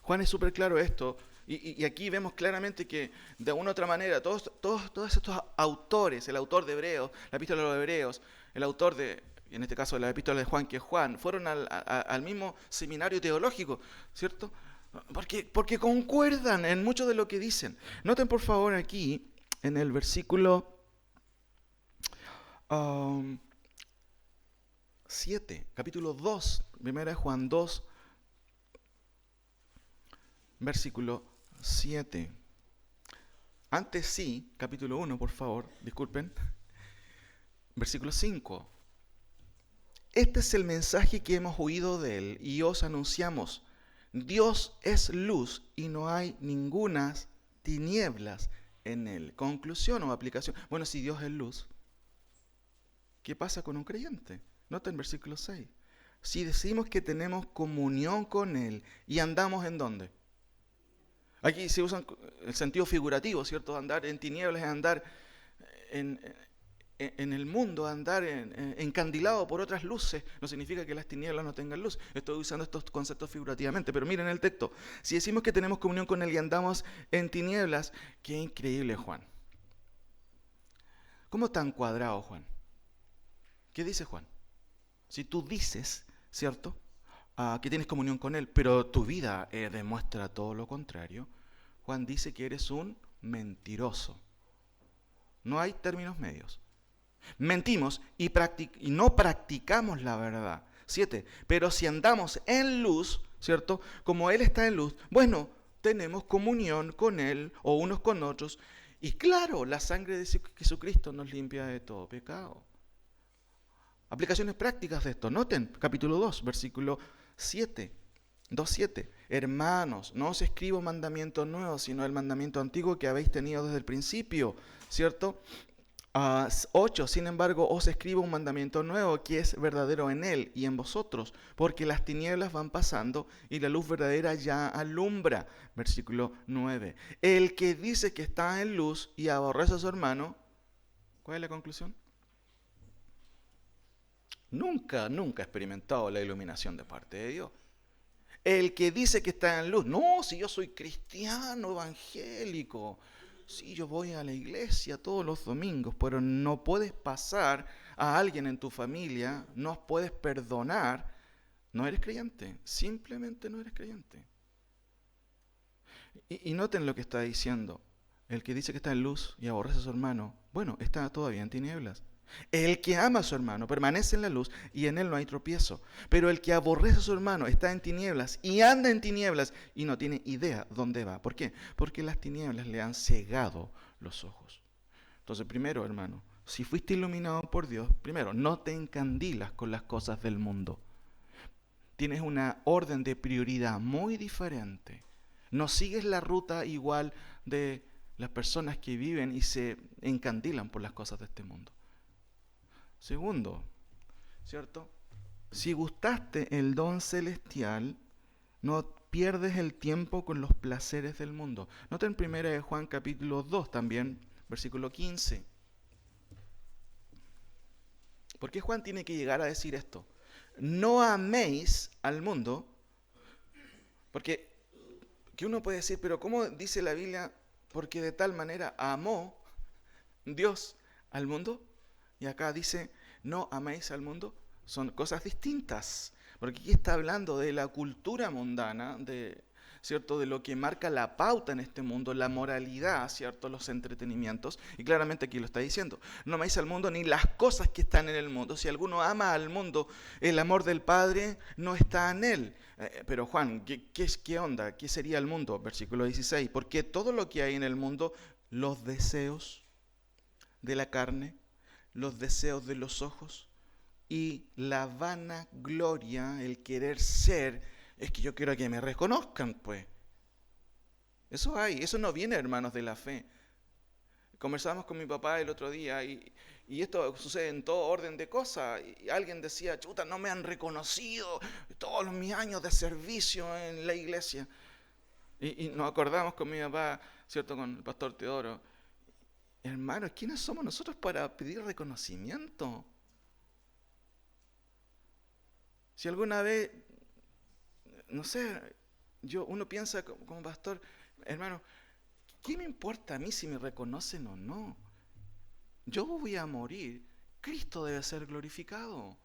Speaker 1: Juan es súper claro esto, y aquí vemos claramente que de una u otra manera todos estos autores, el autor de Hebreos, la epístola de los Hebreos, el autor de, en este caso de la epístola de Juan, que es Juan, fueron al mismo seminario teológico, ¿cierto? Porque concuerdan en mucho de lo que dicen. Noten por favor aquí, en el versículo 7, capítulo 2, primera de Juan 2, versículo 7. Antes sí, capítulo 1, por favor, disculpen. Versículo 5. Este es el mensaje que hemos oído de él y os anunciamos. Dios es luz y no hay ningunas tinieblas en Él. Conclusión o aplicación. Bueno, si Dios es luz, ¿qué pasa con un creyente? Nota en versículo 6. Si decimos que tenemos comunión con Él y andamos ¿en dónde? Aquí se usa el sentido figurativo, ¿cierto? Andar en tinieblas es andar en el mundo, andar encandilado por otras luces. No significa que las tinieblas no tengan luz. Estoy usando estos conceptos figurativamente, pero miren el texto. Si decimos que tenemos comunión con Él y andamos en tinieblas, qué increíble, Juan. ¿Cómo tan cuadrado, Juan? ¿Qué dice Juan? Si tú dices, ¿cierto?, que tienes comunión con Él, pero tu vida demuestra todo lo contrario, Juan dice que eres un mentiroso. No hay términos medios. Mentimos y no practicamos la verdad. 7. Pero si andamos en luz, ¿cierto?, como Él está en luz, bueno, tenemos comunión con Él o unos con otros. Y claro, la sangre de Jesucristo nos limpia de todo pecado. Aplicaciones prácticas de esto. Noten, capítulo 2, versículo 7. 2:7. Hermanos, no os escribo mandamiento nuevo, sino el mandamiento antiguo que habéis tenido desde el principio, ¿cierto? 8. Sin embargo, os escribo un mandamiento nuevo que es verdadero en Él y en vosotros, porque las tinieblas van pasando y la luz verdadera ya alumbra. Versículo 9. El que dice que está en luz y aborrece a su hermano, ¿cuál es la conclusión? Nunca ha experimentado la iluminación de parte de Dios. El que dice que está en luz, no, si yo soy cristiano, evangélico, sí, yo voy a la iglesia todos los domingos, pero no puedes pasar a alguien en tu familia, no puedes perdonar, no eres creyente, simplemente no eres creyente. Y noten lo que está diciendo, el que dice que está en luz y aborrece a su hermano, bueno, está todavía en tinieblas. El que ama a su hermano permanece en la luz y en él no hay tropiezo. Pero el que aborrece a su hermano está en tinieblas y anda en tinieblas y no tiene idea dónde va. ¿Por qué? Porque las tinieblas le han cegado los ojos. Entonces, primero, hermano, si fuiste iluminado por Dios, primero, no te encandilas con las cosas del mundo. Tienes una orden de prioridad muy diferente. No sigues la ruta igual de las personas que viven y se encandilan por las cosas de este mundo. Segundo, ¿cierto? Si gustaste el don celestial, no pierdes el tiempo con los placeres del mundo. Nota en 1 Juan capítulo 2 también, versículo 15. ¿Por qué Juan tiene que llegar a decir esto? No améis al mundo, porque que uno puede decir, pero ¿cómo dice la Biblia? Porque de tal manera amó Dios al mundo. Y acá dice, no améis al mundo. Son cosas distintas. Porque aquí está hablando de la cultura mundana, ¿cierto?, de lo que marca la pauta en este mundo, la moralidad, ¿cierto?, los entretenimientos. Y claramente aquí lo está diciendo. No améis al mundo ni las cosas que están en el mundo. Si alguno ama al mundo, el amor del Padre no está en él. Pero Juan, ¿qué onda? ¿Qué sería el mundo? Versículo 16. Porque todo lo que hay en el mundo, los deseos de la carne, los deseos de los ojos y la vanagloria, el querer ser, es que yo quiero que me reconozcan, pues. Eso hay, eso no viene, hermanos, de la fe. Conversábamos con mi papá el otro día y esto sucede en todo orden de cosas. Y alguien decía, chuta, no me han reconocido todos mis años de servicio en la iglesia. Y nos acordamos con mi papá, ¿cierto?, con el pastor Teodoro. Hermanos, ¿quiénes somos nosotros para pedir reconocimiento? Si alguna vez, no sé, uno piensa como pastor, hermano, ¿qué me importa a mí si me reconocen o no? Yo voy a morir, Cristo debe ser glorificado.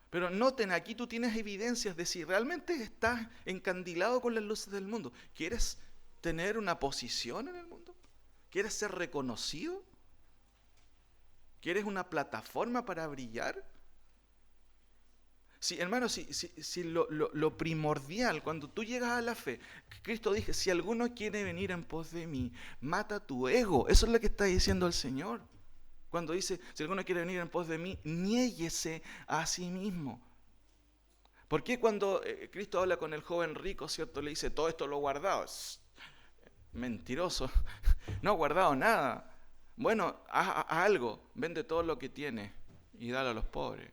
Speaker 1: Pero noten, aquí tú tienes evidencias de si realmente estás encandilado con las luces del mundo. ¿Quieres tener una posición en el mundo? ¿Quieres ser reconocido? ¿Quieres una plataforma para brillar? Sí, hermano, si lo primordial, cuando tú llegas a la fe, Cristo dice, si alguno quiere venir en pos de mí, mata tu ego. Eso es lo que está diciendo el Señor. Cuando dice, si alguno quiere venir en pos de mí, niéguese a sí mismo. ¿Por qué cuando Cristo habla con el joven rico, cierto, le dice, todo esto lo he guardado? Mentiroso, no ha guardado nada. Bueno, haz algo, vende todo lo que tiene y dale a los pobres.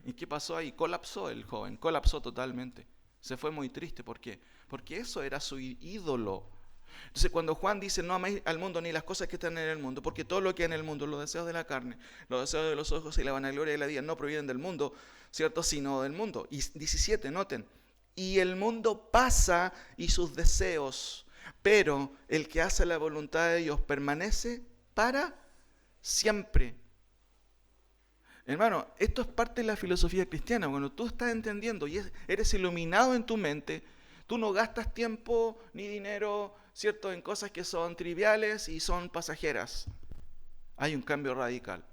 Speaker 1: ¿Y qué pasó ahí? Colapsó el joven, colapsó totalmente. Se fue muy triste. ¿Por qué? Porque eso era su ídolo. Entonces cuando Juan dice no améis al mundo ni las cosas que están en el mundo, porque todo lo que hay en el mundo, los deseos de la carne, los deseos de los ojos y la vanagloria de la vida no provienen del mundo, ¿cierto? Sino del mundo. Y 17, noten. Y el mundo pasa y sus deseos, pero el que hace la voluntad de Dios permanece para siempre. Hermano, esto es parte de la filosofía cristiana. Cuando tú estás entendiendo y eres iluminado en tu mente, tú no gastas tiempo ni dinero, ¿cierto?, en cosas que son triviales y son pasajeras. Hay un cambio radical.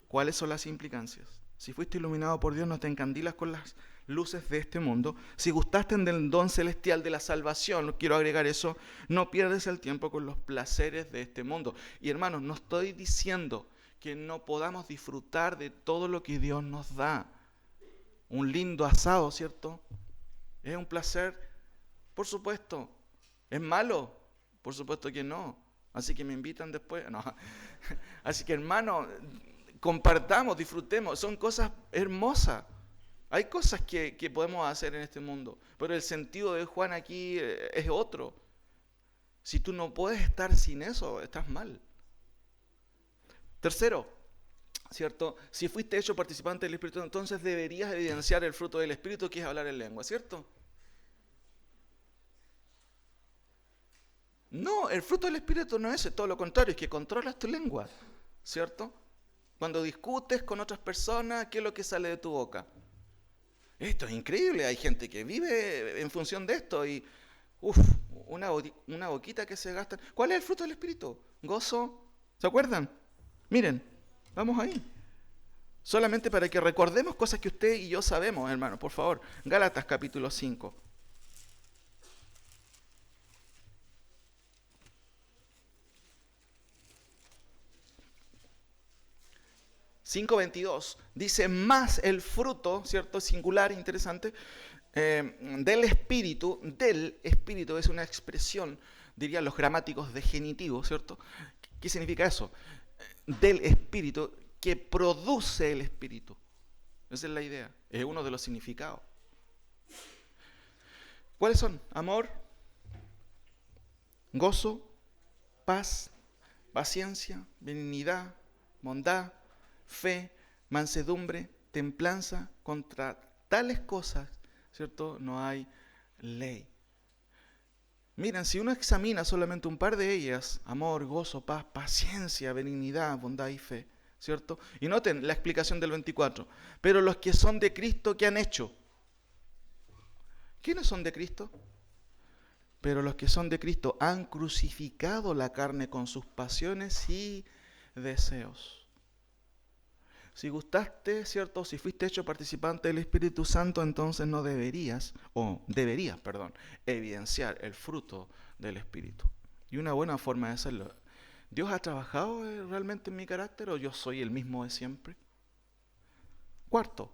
Speaker 1: ¿Cuáles son las implicancias? Si fuiste iluminado por Dios, no te encandilas con las luces de este mundo. Si gustaste del don celestial de la salvación, quiero agregar eso, no pierdes el tiempo con los placeres de este mundo. Y hermanos, no estoy diciendo que no podamos disfrutar de todo lo que Dios nos da. Un lindo asado, ¿cierto? ¿Es un placer? Por supuesto. ¿Es malo? Por supuesto que no. Así que me invitan después. No. Así que hermano, compartamos, disfrutemos. Son cosas hermosas. Hay cosas que podemos hacer en este mundo. Pero el sentido de Juan aquí es otro. Si tú no puedes estar sin eso, estás mal. Tercero, ¿cierto? Si fuiste hecho participante del Espíritu, entonces deberías evidenciar el fruto del Espíritu, que es hablar en lengua, ¿cierto? No, el fruto del Espíritu no es todo lo contrario, es que controlas tu lengua, ¿cierto? Cuando discutes con otras personas, ¿qué es lo que sale de tu boca? Esto es increíble, hay gente que vive en función de esto y, una boquita que se gasta. ¿Cuál es el fruto del Espíritu? Gozo, ¿se acuerdan? Miren, vamos ahí. Solamente para que recordemos cosas que usted y yo sabemos, hermano, por favor. Gálatas capítulo 5. 5:22 dice, más el fruto, ¿cierto? Singular, interesante, del Espíritu es una expresión, dirían los gramáticos, de genitivo, ¿cierto? ¿Qué significa eso? Del Espíritu, que produce el Espíritu. Esa es la idea, es uno de los significados. ¿Cuáles son? Amor, gozo, paz, paciencia, benignidad, bondad, fe, mansedumbre, templanza. Contra tales cosas, ¿cierto?, no hay ley. Miren, si uno examina solamente un par de ellas, amor, gozo, paz, paciencia, benignidad, bondad y fe, ¿cierto? Y noten la explicación del 24. Pero los que son de Cristo, ¿qué han hecho? ¿Quiénes son de Cristo? Pero los que son de Cristo han crucificado la carne con sus pasiones y deseos. Si gustaste, ¿cierto? Si fuiste hecho participante del Espíritu Santo, entonces no deberías evidenciar el fruto del Espíritu. Y una buena forma de hacerlo. ¿Dios ha trabajado realmente en mi carácter o yo soy el mismo de siempre? Cuarto,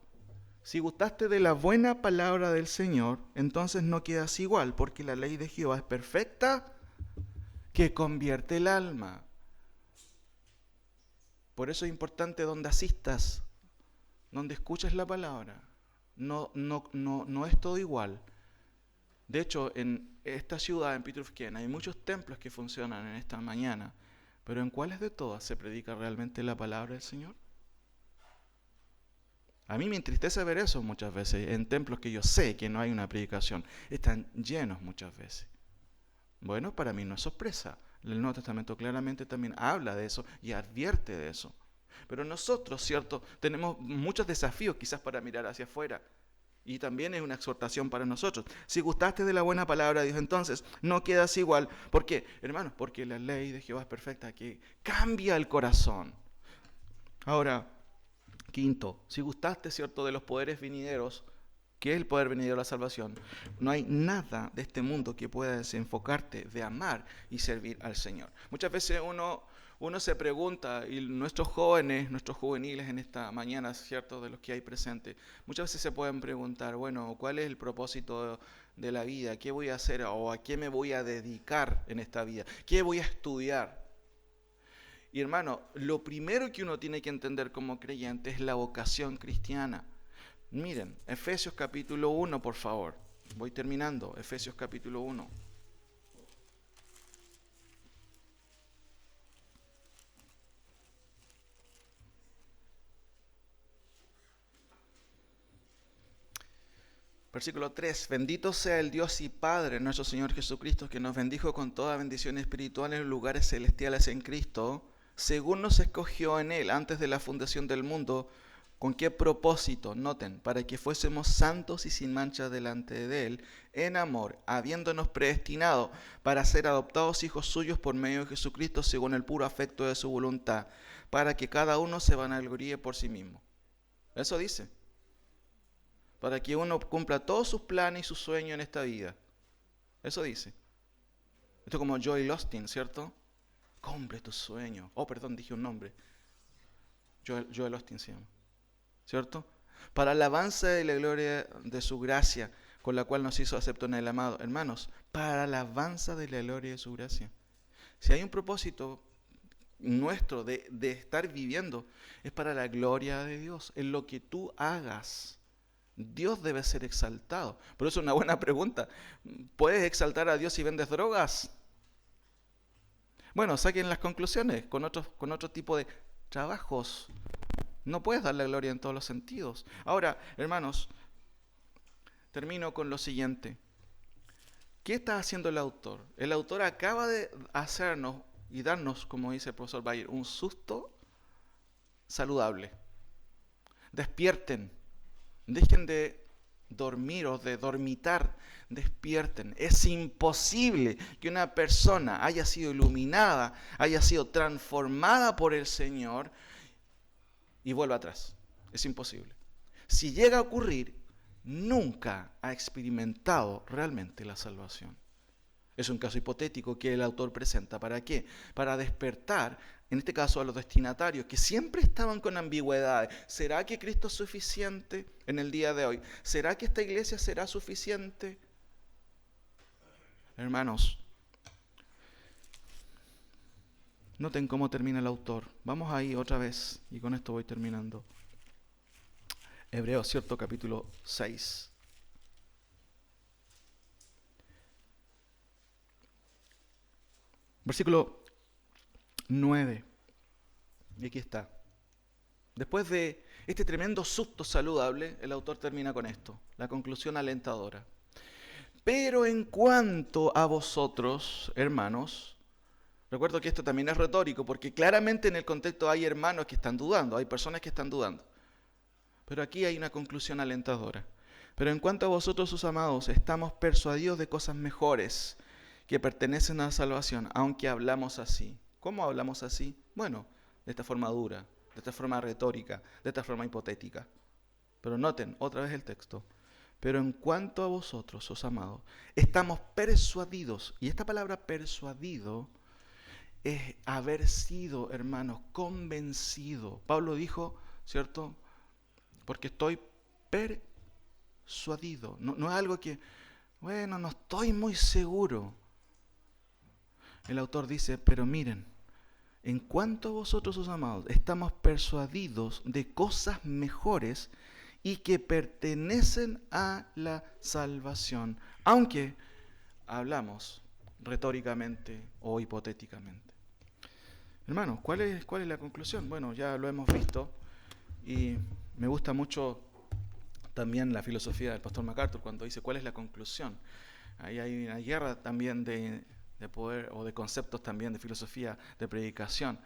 Speaker 1: si gustaste de la buena palabra del Señor, entonces no quedas igual, porque la ley de Jehová es perfecta, que convierte el alma. Por eso es importante donde asistas, donde escuches la palabra. No es todo igual. De hecho, en esta ciudad, en Pitrufquén, hay muchos templos que funcionan en esta mañana, pero ¿en cuáles de todas se predica realmente la palabra del Señor? A mí me entristece ver eso muchas veces, en templos que yo sé que no hay una predicación. Están llenos muchas veces. Bueno, para mí no es sorpresa. El Nuevo Testamento claramente también habla de eso y advierte de eso. Pero nosotros, ¿cierto?, tenemos muchos desafíos quizás para mirar hacia afuera. Y también es una exhortación para nosotros. Si gustaste de la buena palabra de Dios, entonces no quedas igual. ¿Por qué? Hermanos, porque la ley de Jehová es perfecta, que cambia el corazón. Ahora, quinto, si gustaste, ¿cierto?, de los poderes venideros, ¿qué es el poder venidero de la salvación? No hay nada de este mundo que pueda desenfocarte de amar y servir al Señor. Muchas veces uno se pregunta, y nuestros jóvenes, nuestros juveniles en esta mañana, ¿cierto?, de los que hay presentes, muchas veces se pueden preguntar, bueno, ¿cuál es el propósito de la vida? ¿Qué voy a hacer o a qué me voy a dedicar en esta vida? ¿Qué voy a estudiar? Y hermano, lo primero que uno tiene que entender como creyente es la vocación cristiana. Miren, Efesios capítulo 1, por favor. Voy terminando, Efesios capítulo 1. Versículo 3, bendito sea el Dios y Padre, nuestro Señor Jesucristo, que nos bendijo con toda bendición espiritual en los lugares celestiales en Cristo, según nos escogió en Él antes de la fundación del mundo. ¿Con qué propósito? Noten, para que fuésemos santos y sin mancha delante de Él, en amor, habiéndonos predestinado para ser adoptados hijos suyos por medio de Jesucristo, según el puro afecto de su voluntad, para que cada uno se vanagloríe por sí mismo. Eso dice. Para que uno cumpla todos sus planes y sus sueños en esta vida. Eso dice. Esto es como Joel Osteen, ¿cierto? Cumple tus sueños. Oh, perdón, dije un nombre. Joel Osteen se llama. ¿Cierto? Para alabanza de la gloria de su gracia, con la cual nos hizo acepto en el amado. Hermanos, para alabanza de la gloria de su gracia. Si hay un propósito nuestro de estar viviendo, es para la gloria de Dios. En lo que tú hagas, Dios debe ser exaltado. Por eso es una buena pregunta. ¿Puedes exaltar a Dios si vendes drogas? Bueno, saquen las conclusiones con otro tipo de trabajos. No puedes darle gloria en todos los sentidos. Ahora, hermanos, termino con lo siguiente. ¿Qué está haciendo el autor? El autor acaba de hacernos y darnos, como dice el profesor Bayer, un susto saludable. Despierten. Dejen de dormir o de dormitar, despierten. Es imposible que una persona haya sido iluminada, haya sido transformada por el Señor y vuelva atrás. Es imposible. Si llega a ocurrir, nunca ha experimentado realmente la salvación. Es un caso hipotético que el autor presenta. ¿Para qué? Para despertar, en este caso a los destinatarios, que siempre estaban con ambigüedades. ¿Será que Cristo es suficiente en el día de hoy? ¿Será que esta iglesia será suficiente? Hermanos, noten cómo termina el autor. Vamos ahí otra vez, y con esto voy terminando. Hebreos, ¿cierto? Capítulo 6. Versículo 9. Y aquí está. Después de este tremendo susto saludable, el autor termina con esto, la conclusión alentadora. Pero en cuanto a vosotros, hermanos, recuerdo que esto también es retórico, porque claramente en el contexto hay hermanos que están dudando, hay personas que están dudando. Pero aquí hay una conclusión alentadora. Pero en cuanto a vosotros, sus amados, estamos persuadidos de cosas mejores que pertenecen a la salvación, aunque hablamos así. ¿Cómo hablamos así? Bueno, de esta forma dura, de esta forma retórica, de esta forma hipotética. Pero noten otra vez el texto. Pero en cuanto a vosotros, os amados, estamos persuadidos, y esta palabra persuadido es haber sido, hermanos, convencido. Pablo dijo, ¿cierto? Porque estoy persuadido. No es algo que, bueno, no estoy muy seguro. El autor dice, pero miren, en cuanto a vosotros, sus amados, estamos persuadidos de cosas mejores y que pertenecen a la salvación, aunque hablamos retóricamente o hipotéticamente. Hermanos, ¿cuál es la conclusión? Bueno, ya lo hemos visto y me gusta mucho también la filosofía del pastor MacArthur cuando dice cuál es la conclusión. Ahí hay una guerra también de poder o de conceptos también de filosofía de predicación.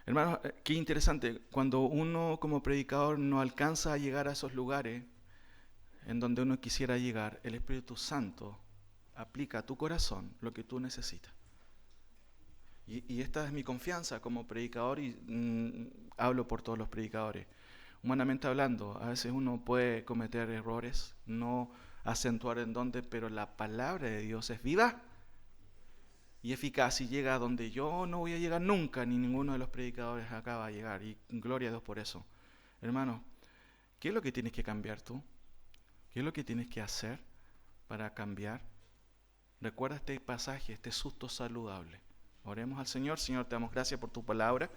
Speaker 1: Hermanos, qué interesante, cuando uno como predicador no alcanza a llegar a esos lugares en donde uno quisiera llegar, el Espíritu Santo aplica a tu corazón lo que tú necesitas. Y esta es mi confianza como predicador y hablo por todos los predicadores. Humanamente hablando, a veces uno puede cometer errores, no acentuar en dónde, pero la palabra de Dios es viva y eficaz y llega a donde yo no voy a llegar nunca, ni ninguno de los predicadores acá va a llegar. Y gloria a Dios por eso. Hermano, ¿qué es lo que tienes que cambiar tú? ¿Qué es lo que tienes que hacer? para cambiar. Recuerda este pasaje, este susto saludable. Oremos al Señor. Señor, te damos gracias por tu palabra.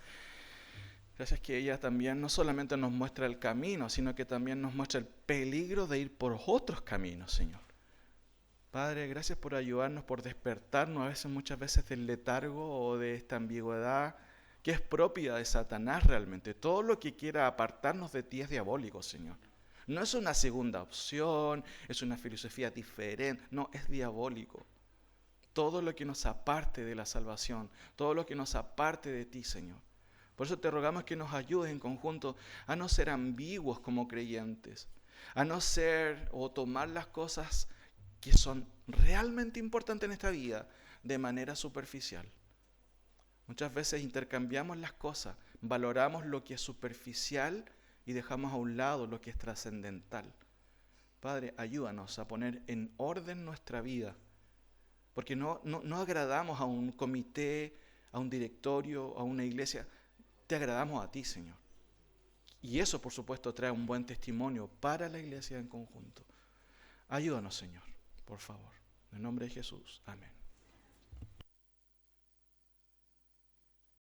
Speaker 1: Gracias que ella también no solamente nos muestra el camino, sino que también nos muestra el peligro de ir por otros caminos, Señor. Padre, gracias por ayudarnos, por despertarnos muchas veces del letargo o de esta ambigüedad que es propia de Satanás realmente. Todo lo que quiera apartarnos de ti es diabólico, Señor. No es una segunda opción, es una filosofía diferente, no, es diabólico. Todo lo que nos aparte de la salvación, todo lo que nos aparte de ti, Señor. Por eso te rogamos que nos ayudes en conjunto a no ser ambiguos como creyentes, a no ser o tomar las cosas que son realmente importantes en esta vida de manera superficial. Muchas veces intercambiamos las cosas, valoramos lo que es superficial y dejamos a un lado lo que es trascendental. Padre, ayúdanos a poner en orden nuestra vida, porque no agradamos a un comité, a un directorio, a una iglesia, te agradamos a ti, Señor. Y eso, por supuesto, trae un buen testimonio para la iglesia en conjunto. Ayúdanos, Señor, por favor. En el nombre de Jesús. Amén.